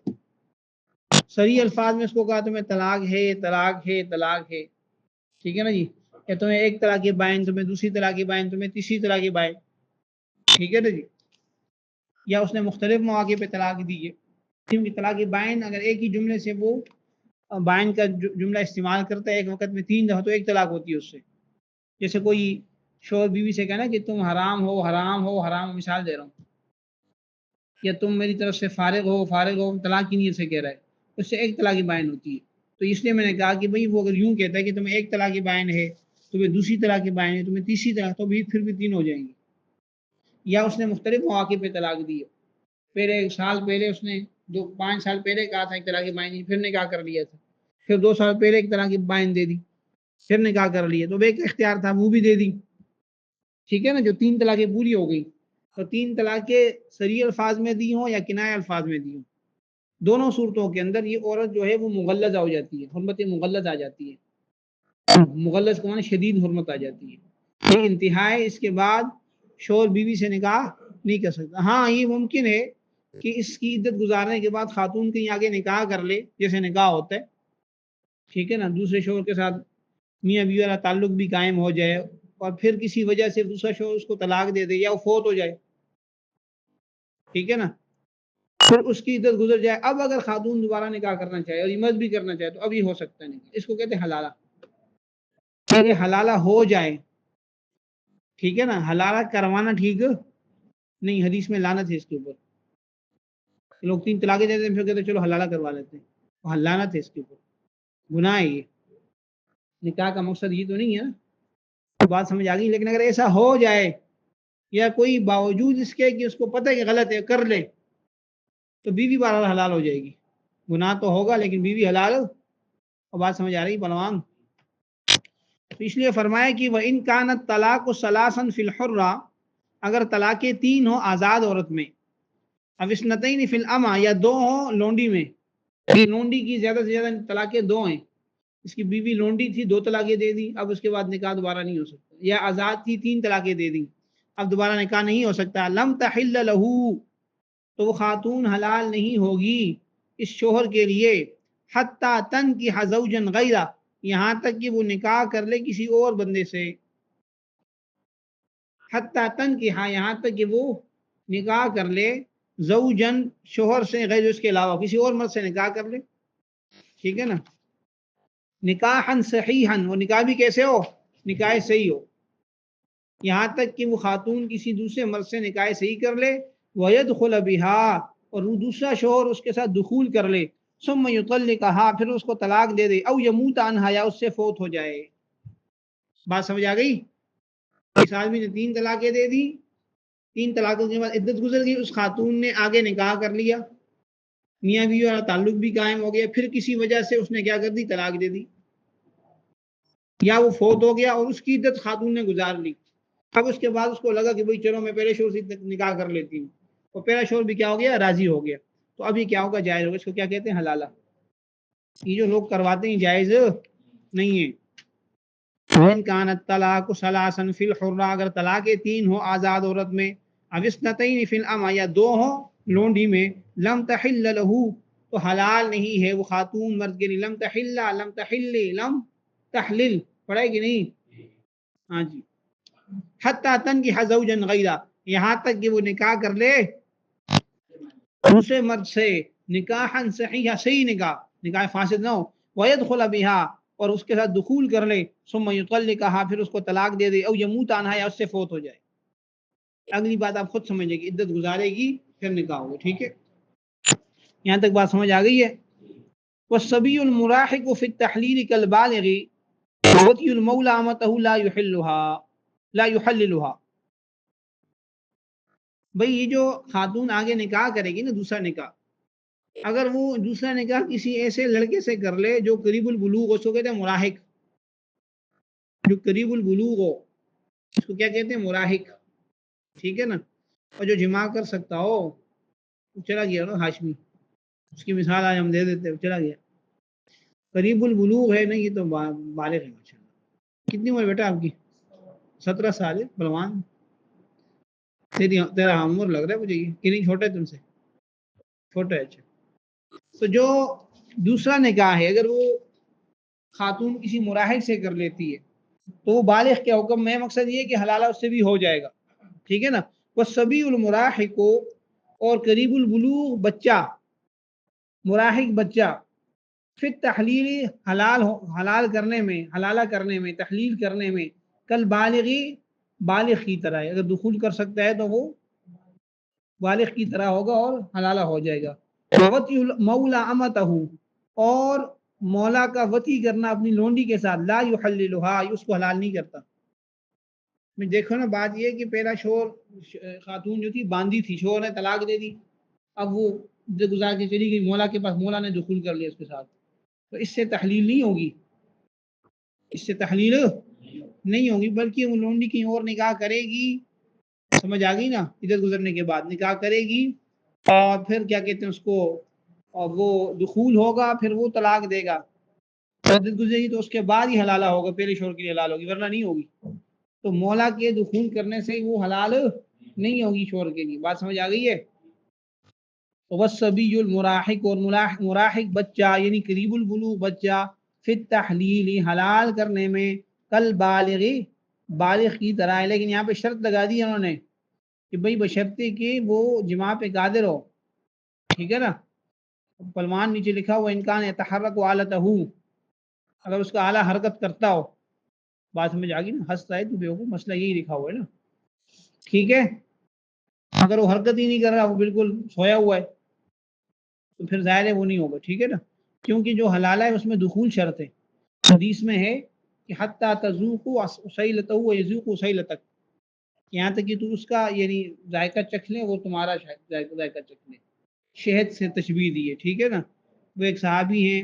صریح الفاظ میں اس کو کہا تمہیں طلاق ہے طلاق ہے طلاق ہے، ٹھیک ہے نا جی، یا تمہیں ایک طلاق بائن، تمہیں دوسری طلاق بائن، تمہیں تیسری طلاق بائن، ٹھیک ہے نا جی، یا اس نے مختلف مواقع پہ طلاق دی ہے، کیونکہ طلاق بائن اگر ایک ہی جملے سے وہ بائن کا جملہ استعمال کرتا ہے ایک وقت میں تین دفعہ تو ایک طلاق ہوتی ہے اس سے، جیسے کوئی شوہر بیوی سے کہنا کہ تم حرام ہو حرام ہو حرام ہو، مثال دے رہا ہوں، یا تم میری طرف سے فارغ ہو فارغ ہو، طلاق کی نیت سے کہہ رہا ہے، اس سے ایک طلاق بائن ہوتی ہے، تو اس لیے میں نے کہا کہ بھئی وہ اگر یوں کہتا ہے کہ تمہیں ایک طلاق بائن ہے، تمہیں دوسری طلاق بائن ہے، تمہیں تیسری طلاق، تو بھی پھر بھی تین ہو جائیں گی، یا اس نے مختلف مواقع پہ طلاق دی ہے، پہلے ایک سال پہلے اس نے 5 سال پہلے کہا تھا ایک طلاق بائن، پھر نے کہا کر لیا تھا، پھر 2 سال پہلے ایک طلاق بائن دے دی، پھر نے کہا کر لیا، تو ایک اختیار تھا وہ بھی دے دی، ٹھیک ہے نا، جو تین طلاقیں پوری ہو گئی، تو تین طلاقیں صریح الفاظ میں دی ہوں یا کنایہ الفاظ میں دی ہوں، دونوں صورتوں کے اندر یہ عورت جو ہے وہ مغلظ ہو جاتی ہے، حرمت مغلظ آ جاتی ہے، مغلظ کا معنی شدید حرمت آ جاتی ہے، یہ انتہائی، اس کے بعد شوہر بیوی سے نکاح نہیں کر سکتا، ہاں یہ ممکن ہے کہ اس کی عدت گزارنے کے بعد خاتون کہیں آگے نکاح کر لے، جیسے نکاح ہوتا ہے، ٹھیک ہے نا، دوسرے شوہر کے ساتھ میاں بیوی والا تعلق بھی قائم ہو جائے، اور پھر کسی وجہ سے دوسرا شوہر اس کو طلاق دے دے یا وہ فوت ہو جائے، ٹھیک ہے نا، پھر اس کی عدت گزر جائے، اب اگر خاتون دوبارہ نکاح کرنا چاہے اور عمد بھی کرنا چاہے تو ابھی ہو سکتا ہے نکاح، اس کو کہتے ہیں حلالہ، پھر یہ حلالہ ہو جائے، ٹھیک ہے نا، حلالہ کروانا ٹھیک نہیں، حدیث میں لعنت ہے اس کے اوپر، لوگ 3 طلاقیں دیتے ہیں پھر کہتے ہیں چلو حلالہ کروا لیتے ہیں، لعنت ہے اس کے اوپر، گناہ ہے یہ، نکاح کا مقصد یہ تو نہیں ہے نا، بات سمجھ آ گئی، لیکن اگر ایسا ہو جائے یا کوئی باوجود اس کے کہ اس کو پتہ ہے کہ غلط ہے کر لے، تو بیوی بہرحال حلال ہو جائے گی، گناہ تو ہوگا لیکن بیوی حلال ہو، اور بات سمجھ آ رہی پلوان، تو اس لیے فرمایا کہ وَإِن كَانَتْ طَلَاقُ ثَلَاثًا فِي الْحُرَّةِ، اگر طلاقیں 3 ہوں آزاد عورت میں، اب اثنتین فی الامہ، یا 2 ہوں لونڈی میں، لونڈی کی زیادہ سے زیادہ طلاقیں 2 ہیں، اس کی بیوی لونڈی تھی 2 طلاقیں دے دی، اب اس کے بعد نکاح دوبارہ نہیں ہو سکتا، یا آزاد تھی 3 طلاقیں دے دی، اب دوبارہ نکاح نہیں ہو سکتا، لم تحل لہ، تو وہ خاتون حلال نہیں ہوگی اس شوہر کے لیے، حتی تنکح زوجا غیرہ، یہاں تک کہ وہ نکاح کر لے کسی اور بندے سے، حتی تنکح، یہاں تک کہ وہ نکاح کر لے، زوجن شوہر سے، غیر اس کے علاوہ کسی اور مرد سے نکاح کر لے، ٹھیک ہے نا، نکاحا صحیحا، وہ نکاح بھی کیسے ہو، نکاح صحیح ہو، یہاں تک کہ وہ خاتون کسی دوسرے مرد سے نکاح صحیح کر لے، وَيَدْخُلَ بِهَا، اور وہ دوسرا شوہر اس کے ساتھ دخول کر لے، ثم يطلقها، پھر اس کو طلاق دے دے، او يموت عنها، یا اس سے فوت ہو جائے، بات سمجھ آ گئی، اس آدمی نے 3 طلاقیں دے دی، 3 طلاقوں کے بعد عدت گزر گئی، اس خاتون نے آگے نکاح کر لیا، میاں بیوی والا تعلق بھی قائم ہو گیا، پھر کسی وجہ سے اس نے کیا کر دی، طلاق دے دی، یا وہ فوت ہو گیا اور اس کی عدت خاتون نے گزار لی، اب اس کے بعد اس کو لگا کہ بھئی چلو میں پہلے شوہر سے نکاح کر لیتی ہوں، اور پہلا شوہر بھی کیا ہو گیا، راضی ہو گیا، تو اب یہ کیا ہوگا، جائز ہوگا، اس کو کیا کہتے ہیں، حلالہ، یہ جو لوگ کرواتے ہیں جائز نہیں ہے، وَإِن كَانَتْ طَلَاقُ ثَلَاثًا فِي الْحُرَّةِ، اگر طلاقیں 3 ہو آزاد عورت میں، اب اثنتین فی الامہ، یا 2 ہوں لونڈی میں، لم تحل لہ، تو حلال نہیں ہے وہ خاتون مرد کے لیے، لم تحل، لم تحل، لم تحلل، پڑھے گی نہیں، ہاں جی، حتی تنکح زوجا غیرہ، یہاں تک کہ وہ نکاح کر لے دوسرے مرد سے، نکاحا صحیحا، صحیح نکاح، نکاح فاسد نہ ہو، وَيَدْخُلَ بِهَا، اور اس کے ساتھ دخول کر لے، ثم يطلقها، پھر اس کو طلاق دے دے، او يموت عنها، یا اس سے فوت ہو جائے، اگلی بات آپ خود سمجھے گی، عدت گزارے گی پھر نکاح ہوگا، ٹھیک ہے، یہاں تک بات سمجھ آ گئی ہے، والصبي المراهق في التحليل كالبالغ ووطي المولى امته لا يحللها، بھئی یہ جو خاتون آگے نکاح کرے گی نا، دوسرا نکاح، اگر وہ دوسرا نکاح کسی ایسے لڑکے سے کر لے جو قریب البلوغ ہو، اس کو کہتے ہیں مراہق، جو قریب البلوغ ہو اس کو کیا کہتے ہیں، مراہق، ٹھیک ہے نا، اور جو جماع کر سکتا ہو، چلا گیا نا ہاشمی، اس کی مثال آج ہم دے دیتے ہیں، چلا گیا. قریب البلوغ ہے نہیں، یہ تو بالغ ہے ماشاء اللہ. کتنی عمر بیٹا آپ کی؟ 17 سال ہے. بلوان تیرا عمر لگ رہا ہے مجھے، یہ کہ نہیں چھوٹا ہے تم سے؟ چھوٹا ہے. اچھا. تو جو دوسرا نکاح ہے اگر وہ خاتون کسی مراحل سے کر لیتی ہے تو وہ بالغ کے حکم میں، مقصد یہ کہ حلالہ اس سے بھی ہو جائے گا. ٹھیک ہے نا. وہ سبی المراحق کو، اور قریب البلوغ بچہ، مراحق بچہ، پھر تحلیل حلال کرنے میں، حلالہ کرنے میں، تحلیل کرنے میں کل بالغی، بالغ کی طرح ہے. اگر دخول کر سکتا ہے تو وہ بالغ کی طرح ہوگا اور حلالہ ہو جائے گا. وطی مولا امتہ، اور مولا کا وطی کرنا اپنی لونڈی کے ساتھ، لا یحللھا، اس کو حلال نہیں کرتا. میں دیکھو نا، بات یہ کہ پہلا شور خاتون جو تھی باندھی تھی، شور نے طلاق دے دی، اب وہ گزار کے چلی گئی مولا کے پاس، مولا نے دخول کر لیا اس کے ساتھ، تو اس سے تحلیل نہیں ہوگی، اس سے تحلیل نہیں ہوگی، بلکہ وہ لونڈی کہیں اور نکاح کرے گی. سمجھ آ گئی نا. عدت گزرنے کے بعد نکاح کرے گی اور پھر کیا کہتے ہیں اس کو، اور وہ دخول ہوگا، پھر وہ طلاق دے گا، عدت گزرے گی تو اس کے بعد ہی حلالہ ہوگا، پہلے شور کے لیے حلال ہوگی ورنہ نہیں ہوگی. تو مولا کے دخول کرنے سے وہ حلال نہیں ہوگی شور کے لیے. بات سمجھ آ گئی ہے. وصبی المراحق، اور مراحق بچہ یعنی قریب البلوغ بچہ، فی التحلیل حلال کرنے میں کل بالغی، بالغ کی طرح ہے. لیکن یہاں پہ شرط لگا دی انہوں نے کہ بھئی بشرطے کہ وہ جماع پہ قادر ہو. ٹھیک ہے نا. پلوان نیچے لکھا ہوا انکان یتحرک آلتہ، اگر اس کا آلہ حرکت کرتا ہو. بات سمجھ آ گئی نا. ہنستا ہے تو بے وقوف، مسئلہ یہی لکھا ہوا ہے نا. ٹھیک ہے. اگر وہ حرکت ہی نہیں کر رہا، وہ بالکل سویا ہوا ہے، تو پھر ظاہر ہے وہ نہیں ہوگا. ٹھیک ہے نا. کیونکہ جو حلالہ ہے اس میں دخول شرط ہے. حدیث میں ہے کہ حتی تذوقوا سیلتہ ویذوق سیلتک، یہاں تک کہ تو اس کا یعنی ذائقہ چکھ لیں، وہ تمہارا ذائقہ چکھ لیں. شہد سے تشبیہ دی ہے. ٹھیک ہے نا. وہ ایک صحابی ہیں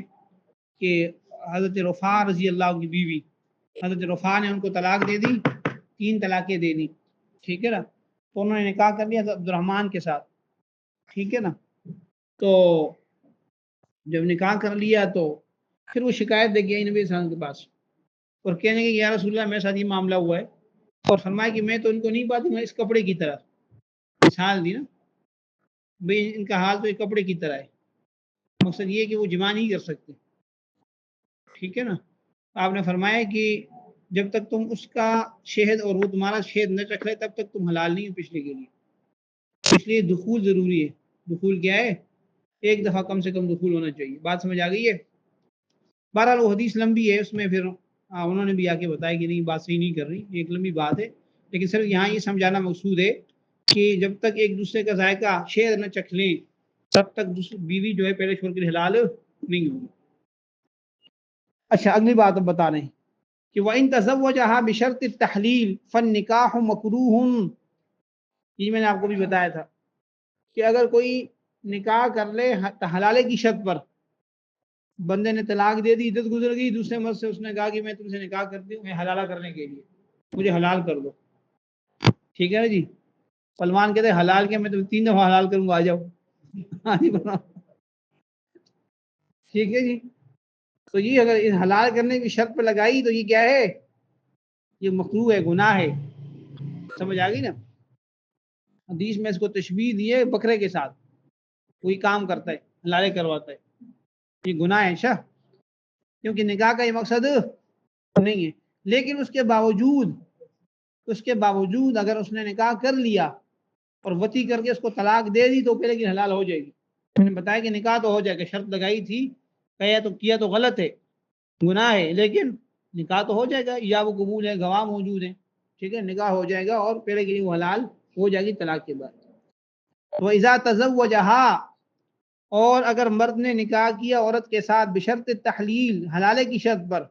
کہ حضرت رفاع رضی اللہ عنہ کی بیوی، حضرت رفاع نے ان کو طلاق دے دی، 3 طلاقیں دے دی. ٹھیک ہے نا. تو انہوں نے نکاح کر لیا عبد الرحمن کے ساتھ. ٹھیک ہے نا. تو جب نکاح کر لیا تو پھر وہ شکایت دے گیا نبی صلی اللہ علیہ وسلم کے پاس، اور کہنے کہ یا رسول اللہ میرے ساتھ یہ معاملہ ہوا ہے، اور فرمایا کہ میں تو ان کو نہیں پاتی، میں اس کپڑے کی طرح، مثال دی نا بھئی ان کا حال تو ایک کپڑے کی طرح ہے. مقصد یہ کہ وہ جمع نہیں کر سکتے. ٹھیک ہے نا. آپ نے فرمایا کہ جب تک تم اس کا شہد اور وہ تمہارا شہد نہ چکھ لے تب تک تم حلال نہیں ہو پچھلے کے لیے. اس لیے دخول ضروری ہے. دخول کیا ہے؟ ایک دفعہ کم سے کم دخول ہونا چاہیے. بات سمجھ آ گئی ہے. بہرحال وہ حدیث لمبی ہے، اس میں پھر انہوں نے بھی آ کے بتایا کہ نہیں بات صحیح نہیں کر رہی، ایک لمبی بات ہے. لیکن صرف یہاں یہ سمجھانا مقصود ہے کہ جب تک ایک دوسرے کا ذائقہ شہد نہ چکھ لیں تب تک بیوی جو ہے پہلے شوہر کے لیے حلال نہیں ہوگی. اچھا اگلی بات اب بتا رہے ہیں کہ وَإِن تَزَوَّجَهَا بِشَرْطِ التَّحْلِيلِ فَالنِّكَاحُ مَكْرُوهٌ. یہ میں نے آپ کو بھی بتایا تھا کہ اگر کوئی نکاح کر لے حلالے کی شرط پر، بندے نے طلاق دے دی، عدت گزر گئی، دوسرے مرد سے اس نے کہا کہ میں تم سے نکاح کرتی ہوں میں حلالہ کرنے کے لیے، مجھے حلال کر دو. ٹھیک ہے نا جی. سلمان کہتے ہیں حلال کیا، میں تمہیں 3 دفعہ حلال کروں گا، آ جاؤ. ہاں جی بنا. ٹھیک ہے جی. تو یہ اگر اس حلال کرنے کی شرط پہ لگائی تو یہ کیا ہے؟ یہ مکروہ ہے، گناہ ہے. سمجھ آ گئی نا. حدیث میں اس کو تشبیہ دی ہے بکرے کے ساتھ، کوئی کام کرتا ہے حلالے کرواتا ہے، یہ گناہ ہے شاہ، کیونکہ نکاح کا یہ مقصد نہیں ہے. لیکن اس کے باوجود اگر اس نے نکاح کر لیا اور وطی کر کے اس کو طلاق دے دی تو پہلے کی حلال ہو جائے گی. میں نے بتایا کہ نکاح تو ہو جائے گا، شرط لگائی تھی، کیا تو غلط ہے، گناہ ہے، لیکن نکاح تو ہو جائے گا، یا وہ قبول ہے، گواہ موجود ہیں. ٹھیک ہے. نکاح ہو جائے گا اور پہلے کے لیے وہ حلال ہو جائے گی طلاق کے بعد. وَإِذَا تَزَوَّجَهَا، اور اگر مرد نے نکاح کیا عورت کے ساتھ بشرط تحلیل، حلالے کی شرط پر،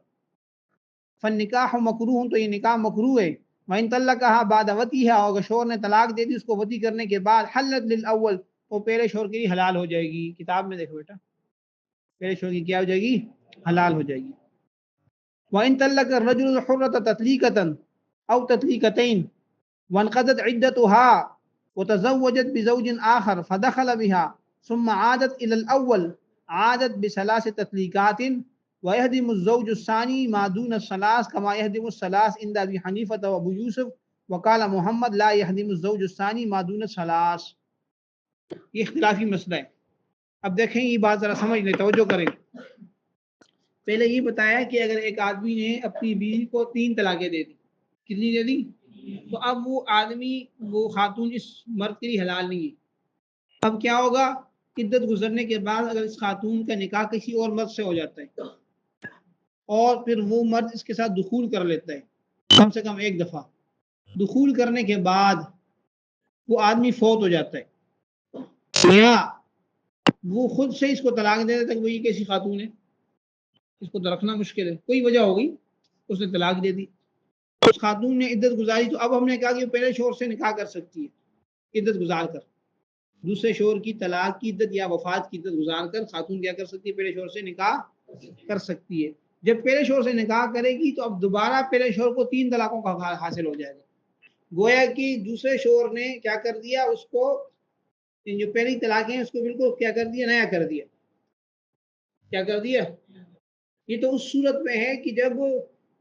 فالنکاح مکروہ، تو یہ نکاح مکروہ ہے. وَإِن طَلَّقَهَا بَعْدَ وَطِئِهَا، اگر شوہر نے طلاق دے دی اس کو وطی کرنے کے بعد، حلت للأول، وہ پہلے شوہر کے لیے حلال ہو جائے گی. کتاب میں دیکھو بیٹا، پہلے شوہر کی کیا ہو جائے گی؟ حلال ہو جائے گی. وَإِن طَلَّقَ الرَّجُلُ الْحُرَّةَ تَطْلِيقَةً أَوْ تَطْلِيقَتَيْنِ وَانْقَضَتْ عِدَّتُهَا وتزوجت بزوج آخر فدخل بها ثم عادت إلى الأول عادت بثلاث تطلیقات ويهدم الزوج الثاني ما دون الثلاث كما يهدم الثلاث عند ابي حنيفه وابو يوسف وقال محمد لا يهدم الزوج الثاني ما دون الثلاث. یہ اختلافی مسئلہ ہے. اب دیکھیں یہ بات ذرا سمجھ لیں، توجہ کریں. پہلے یہ بتایا کہ اگر ایک آدمی نے اپنی بیوی کو 3 طلاقیں دے دی، کتنی دے دی؟ تو اب وہ آدمی، وہ خاتون اس مرد کے لیے حلال نہیں ہے. اب کیا ہوگا؟ عدت گزرنے کے بعد اگر اس خاتون کا نکاح کسی اور مرد سے ہو جاتا ہے اور پھر وہ مرد اس کے ساتھ دخول کر لیتا ہے کم سے کم ایک دفعہ، دخول کرنے کے بعد وہ آدمی فوت ہو جاتا ہے یا وہ خود سے اس کو طلاق دے دیتا ہے کہ وہ یہ کیسی خاتون ہے، اس کو تو رکھنا مشکل ہے، کوئی وجہ ہوگی، اس نے طلاق دے دی. اس خاتون نے عدت گزاری تو اب ہم نے کہا کہ وہ پہلے شوہر سے نکاح کر سکتی ہے، عدت گزار کر دوسرے شوہر کی طلاق کی عدت یا وفات کی عدت گزار کر خاتون کیا کر سکتی ہے؟ پہلے شوہر سے نکاح کر سکتی ہے. جب پہلے شوہر سے نکاح کرے گی تو اب دوبارہ پہلے شوہر کو 3 طلاقوں کا حاصل ہو جائے گا. گویا کہ دوسرے شوہر نے کیا کر دیا، اس کو جو پہلی طلاقیں ہیں اس کو بالکل کیا کر دیا، نیا کر دیا. کیا کر دیا؟ یہ تو اس صورت میں ہے کہ جب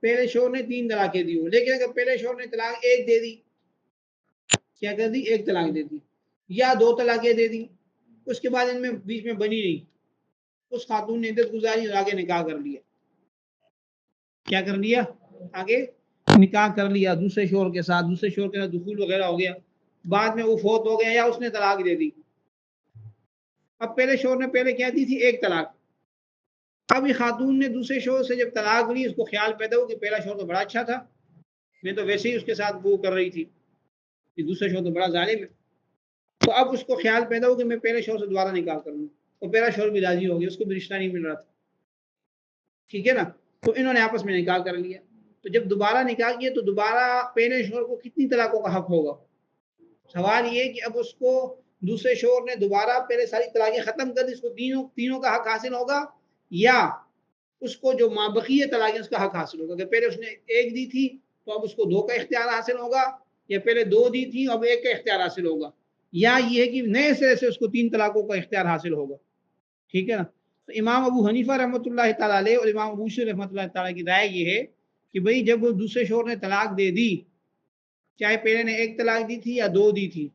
پہلے شوہر نے 3 طلاقیں دی ہو، لیکن اگر پہلے شوہر نے طلاق ایک دے دی، کیا کر دی؟ ایک طلاق دے دی یا 2 طلاقیں دے دی، اس کے بعد ان میں بیچ میں بنی نہیں، اس خاتون نے عدت گزاری اور آگے نکاح کر لیا. کیا کر لیا؟ آگے نکاح کر لیا دوسرے شوہر کے ساتھ، دوسرے شوہر کے ساتھ دخول وغیرہ ہو گیا، بعد میں وہ فوت ہو گیا یا اس نے طلاق دے دی. اب پہلے شوہر نے پہلے کیا دی تھی؟ ایک طلاق. اب یہ خاتون نے دوسرے شوہر سے جب طلاق لی، اس کو خیال پیدا ہو کہ پہلا شوہر تو بڑا اچھا تھا، میں تو ویسے ہی اس کے ساتھ وہ کر رہی تھی کہ دوسرا شوہر تو بڑا ظالم ہے. تو اب اس کو خیال پیدا ہو کہ میں پہلے شوہر سے دوبارہ نکاح کروں، اور پہلا شوہر بھی راضی ہو گیا، اس کو بھی رشتہ نہیں مل رہا تھا، ٹھیک ہے نا. تو انہوں نے آپس میں نکاح کر لیا. تو جب دوبارہ نکاح کیا تو دوبارہ پہلے شوہر کو کتنی طلاقوں کا حق ہوگا؟ سوال یہ کہ اب اس کو دوسرے شوہر نے دوبارہ پہلے ساری طلاقیں ختم کر دی، اس کو تینوں کا حق حاصل ہوگا، یا اس کو جو مابقی طلاقیں اس کا حق حاصل ہوگا؟ اگر پہلے اس نے ایک دی تھی تو اب اس کو 2 کا اختیار حاصل ہوگا، یا پہلے 2 دی تھی اب 1 کا اختیار حاصل ہوگا، یا یہ ہے کہ نئے سرے سے اس کو 3 طلاقوں کا اختیار حاصل ہوگا. ٹھیک ہے نا. تو امام ابو حنیفہ رحمۃ اللہ تعالیٰ علیہ اور امام ابو یوسف رحمۃ اللہ تعالیٰ کی رائے یہ ہے کہ بھئی جب دوسرے شوہر نے طلاق دے دی، چاہے پہلے نے 1 طلاق دی تھی یا 2 دی تھی،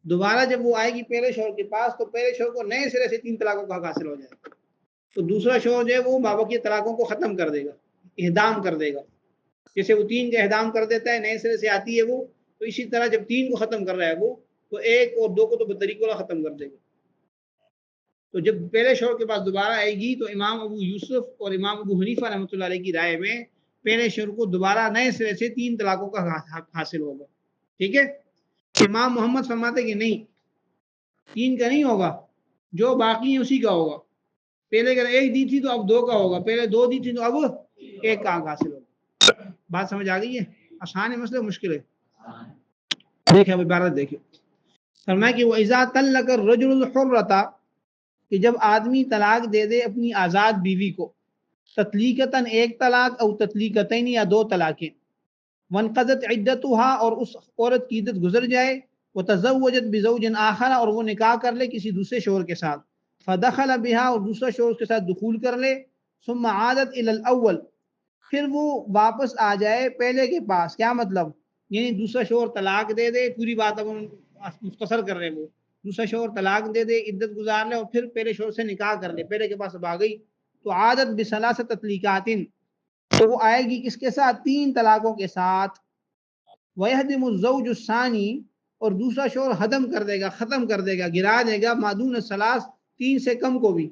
دوبارہ جب وہ آئے گی پہلے شوہر کے پاس تو پہلے شوہر کو نئے سرے سے 3 طلاقوں کا حق حاصل ہو جائے گا. تو دوسرا شوہر جو ہے وہ مابقی طلاقوں کو ختم کر دے گا، اعدام کر دے گا. جیسے وہ 3 کا اعدام کر دیتا ہے، نئے سرے سے آتی ہے وہ، تو اسی طرح جب 3 کو ختم کر رہا ہے وہ، تو 1 اور 2 کو تو بطریقہ ختم کر دے گا. تو جب پہلے شوہر کے پاس دوبارہ آئے گی تو امام ابو یوسف اور امام ابو حنیفہ رحمۃ اللہ علیہ کی رائے میں پہلے شوہر کو دوبارہ نئے سرے سے 3 طلاقوں کا حق حاصل ہوگا. ٹھیک ہے. امام محمد فرماتے کہ نہیں، 3 کا نہیں ہوگا، جو باقی ہے اسی کا ہوگا. پہلے اگر 1 دی تھی تو اب 2 کا ہوگا، پہلے 2 دی تھی تو اب 1 کا حق حاصل ہوگا. بات سمجھ آ گئی ہے؟ آسان ہے مسئلہ مشکل ہے؟ دیکھیں اب عبارت دیکھیں. فرمایا کہ وَإِذَا طَلَّقَ الرَّجُلُ الْحُرَّةَ، کہ جب آدمی طلاق دے دے اپنی آزاد بیوی کو، تطلیقتاً 1 طلاق او تطلیقتین یا 2 طلاقیں، وانقضت عدتها اور اس عورت کی عدت گزر جائے، وتزوجت بزوج آخر اور وہ نکاح کر لے کسی دوسرے شوہر کے ساتھ، فدخل بها اور دوسرا شوہر اس کے ساتھ دخول کر لے، ثم عادت الى الاول پھر وہ واپس آ جائے پہلے کے پاس. کیا مطلب؟ یعنی دوسرا شوہر طلاق دے دے، پوری بات اب مختصر کر رہے ہیں، وہ دوسرا شوہر طلاق دے دے، عدت گزار لے اور پھر پہلے شوہر سے نکاح کر لے، پہلے کے پاس اب آ گئی، تو عادت بثلاث تطلیقات، تو وہ آئے گی کس کے ساتھ؟ 3 طلاقوں کے ساتھ. وَيَهْدِمُ الزَّوْجُ الثَّانِي اور دوسرا شوہر ہدم کر دے گا، ختم کر دے گا، گرا دے گا، ما دون الثلاث 3 سے کم کو بھی،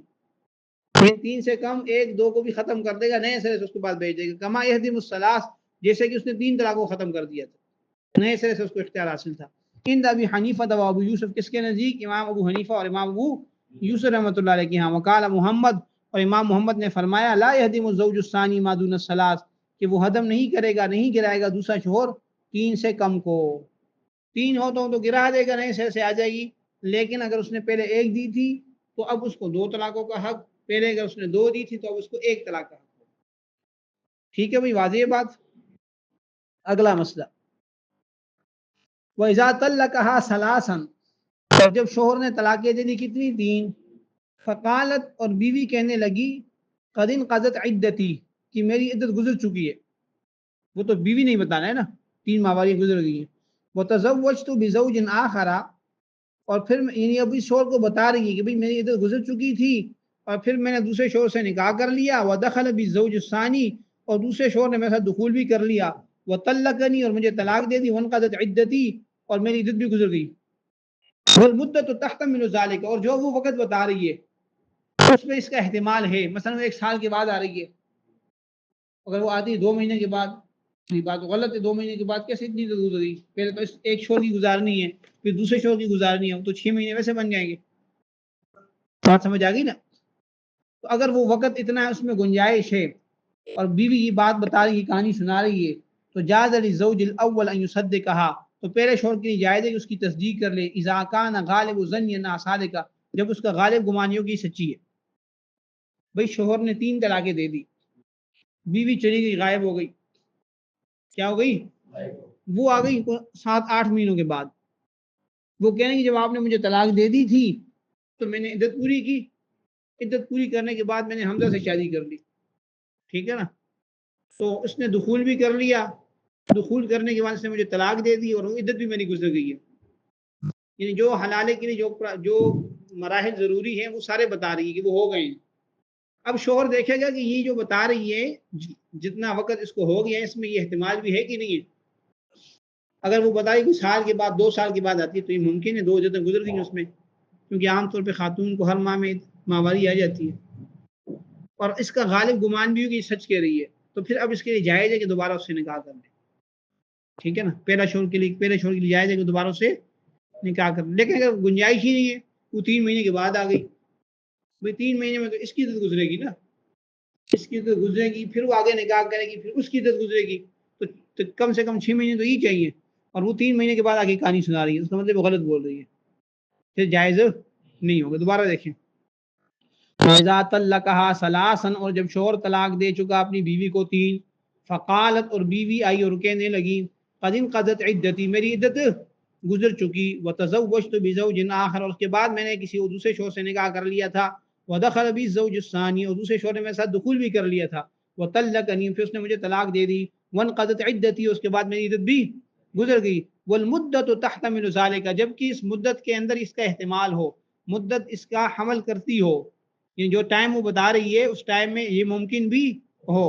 3 سے کم 1 2 کو بھی ختم کر دے گا، نئے سرے سے اس کے بعد بھیج دے گا. کما یہدم الثلاث جیسے کہ اس نے 3 طلاقوں کو ختم کر دیا تھا، نئے سرے سے اس کو اختیار حاصل تھا. عند ابی حنیفہ و ابو یوسف، کس کے نزدیک؟ امام ابو حنیفہ اور امام ابو یوسف رحمۃ اللہ علیہ کے ہاں. وقال محمد اور امام محمد نے فرمایا لا یہدم الزوج الثانی ما دون الثلاث، کہ وہ ہدم نہیں کرے گا، نہیں گرائے گا دوسرا شوہر 3 سے کم کو. 3 ہو تو گرا دے گا، نئے سرے سے آ جائے گی. لیکن اگر اس نے پہلے 1 دی تھی تو اب اس کو 2 طلاقوں کا حق، پہلے اگر اس نے 2 دی تھی تو اب اس کو 1 طلاق کا حق. ٹھیک ہے بھائی، واضح ہے بات. اگلا مسئلہ، وَإِذَا طَلَّقَهَا ثَلَاثًا اور جب شوہر نے طلاقیں دے دی کتنی؟ 3. فقالت اور بیوی کہنے لگی قد انقضت عدتی کہ میری عدت گزر چکی ہے. وہ تو بیوی نہیں بتانا ہے نا، 3 ماہواری گزر گئی ہیں. وتزوجت بزوج آخر اور پھر یعنی ابھی شوہر کو بتا رہی ہے کہ بھئی میری عدت گزر چکی تھی اور پھر میں نے دوسرے شوہر سے نکاح کر لیا. ودخل بالزوج الثانی اور دوسرے شوہر نے میرے ساتھ دخول بھی کر لیا. وطلقنی اور مجھے طلاق دے دی. وانقضت عدتی اور میری عدت بھی گزر گئی. والمدت تحتمل ذلك اور جو وہ وقت بتا رہی ہے اس میں اس کا احتمال ہے. مثلا 1 سال کے بعد آ رہی ہے، اگر وہ آتی ہے 2 مہینے کے بعد، یہ بات غلط ہے. 2 مہینے کے بعد کیسے اتنی ضرورت ہے؟ پہلے تو ایک شوہر کی گزارنی ہے، پھر دوسرے شوہر کی گزارنی ہے، تو 6 مہینے ویسے بن جائیں گے. بات سمجھ آ گئی نا؟ تو اگر وہ وقت اتنا ہے، اس میں گنجائش ہے اور بیوی یہ بات بتا رہی ہے، کہانی سنا رہی ہے، تو جاز للزوج الاول ان یصدقها تو پہلے شوہر کے لیے جائز ہے کہ اس کی تصدیق کر لے. اذا کان غالب ظنی انها صادقہ جب اس کا غالب گمان ہو کہ سچی ہے. بھئی شوہر نے 3 طلاقیں دے دی، بیوی چلی گئی، غائب ہو گئی. کیا ہو گئی؟ وہ آ گئی 7-8 مہینوں کے بعد. وہ کہیں گے جب آپ نے مجھے طلاق دے دی تھی تو میں نے عدت پوری کی، عدت پوری کرنے کے بعد میں نے حمزہ سے شادی کر لی. ٹھیک ہے نا؟ تو اس نے دخول بھی کر لیا، دخول کرنے کے بعد اس نے مجھے طلاق دے دی اور وہ عدت بھی میری گزر گئی ہے. یعنی جو حلالے کے لیے جو مراحل ضروری ہیں وہ سارے بتا رہی ہے کہ وہ ہو گئے ہیں. اب شوہر دیکھے گا کہ یہ جو بتا رہی ہے جتنا وقت اس کو ہو گیا ہے اس میں یہ احتمال بھی ہے کہ نہیں ہے. اگر وہ بتائے کہ سال کے بعد 2 سال کے بعد آتی ہے تو یہ ممکن ہے 2 عدتیں گزر گئی اس میں، کیونکہ عام طور پہ خاتون کو ہر ماہ میں ماہواری آ جاتی ہے اور اس کا غالب گمان بھی ہو کہ یہ سچ کہہ رہی ہے. تو پھر اب اس کے لیے جائز ہے کہ دوبارہ اس سے نکاح کر لے. ٹھیک ہے نا؟ پہلے شوہر کے لیے جائز ہے کہ دوبارہ اس سے نکاح کر لے. لیکن اگر گنجائش ہی نہیں ہے، وہ 3 مہینے کے بعد آ گئی، بھائی 3 مہینے میں تو اس کی عدت گزرے گی نا، اس کی عدت گزرے گی، پھر وہ آگے نکاح کرے گی، پھر اس کی عدت گزرے گی. تو کم سے کم 6 مہینے تو ہی چاہیے، اور وہ 3 مہینے کے بعد آگے کہانی سنا رہی ہے. اس کا مطلب وہ غلط بول رہی ہے، پھر جائز نہیں ہوگا. دوبارہ دیکھیں. وَإِذَا طَلَّقَهَا ثَلَاثًا اور جب شوہر طلاق دے چکا اپنی بیوی کو 3، فقالت اور بیوی آئی اور کہنے لگی قد انقضت عدتی میری عدت گزر چکی. وتزوجت بزوج آخر اور اس کے بعد میں نے کسی دوسرے شوہر سے نکاح کر لیا تھا. ودخل بی الزوج الثانی اور دوسرے شوہر نے میرے ساتھ دخول بھی کر لیا تھا. وطلقنی پھر اس نے مجھے طلاق دے دی. وانقضت عدتی اس کے بعد میری عدت بھی گزر گئی. والمدت تحتمل ذلك جبکہ اس مدت کے اندر اس کا احتمال ہو، مدت اس کا حمل کرتی ہو، یعنی جو ٹائم وہ بتا رہی ہے اس ٹائم میں یہ ممکن بھی ہو.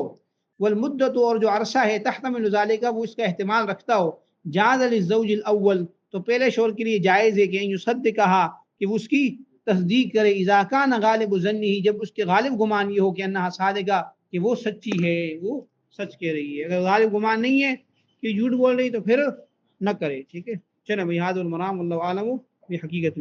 والمدت اور جو عرصہ ہے تحتمل ذلك وہ اس کا احتمال رکھتا ہو. جاز للزوج الاول تو پہلے شوہر کے لیے جائز ہے کہ یصدقها کہ وہ اس کی تصدیق کرے. اذا کان غالب ظنہ جب اس کے غالب گمان یہ ہو کہ انہا صادقہ کہ وہ سچی ہے، وہ سچ کہہ رہی ہے. اگر غالب گمان نہیں ہے کہ جھوٹ بول رہی تو پھر نہ کرے. ٹھیک ہے، چلیں بھائی، ھذا المرام واللہ اعلم بحقیقت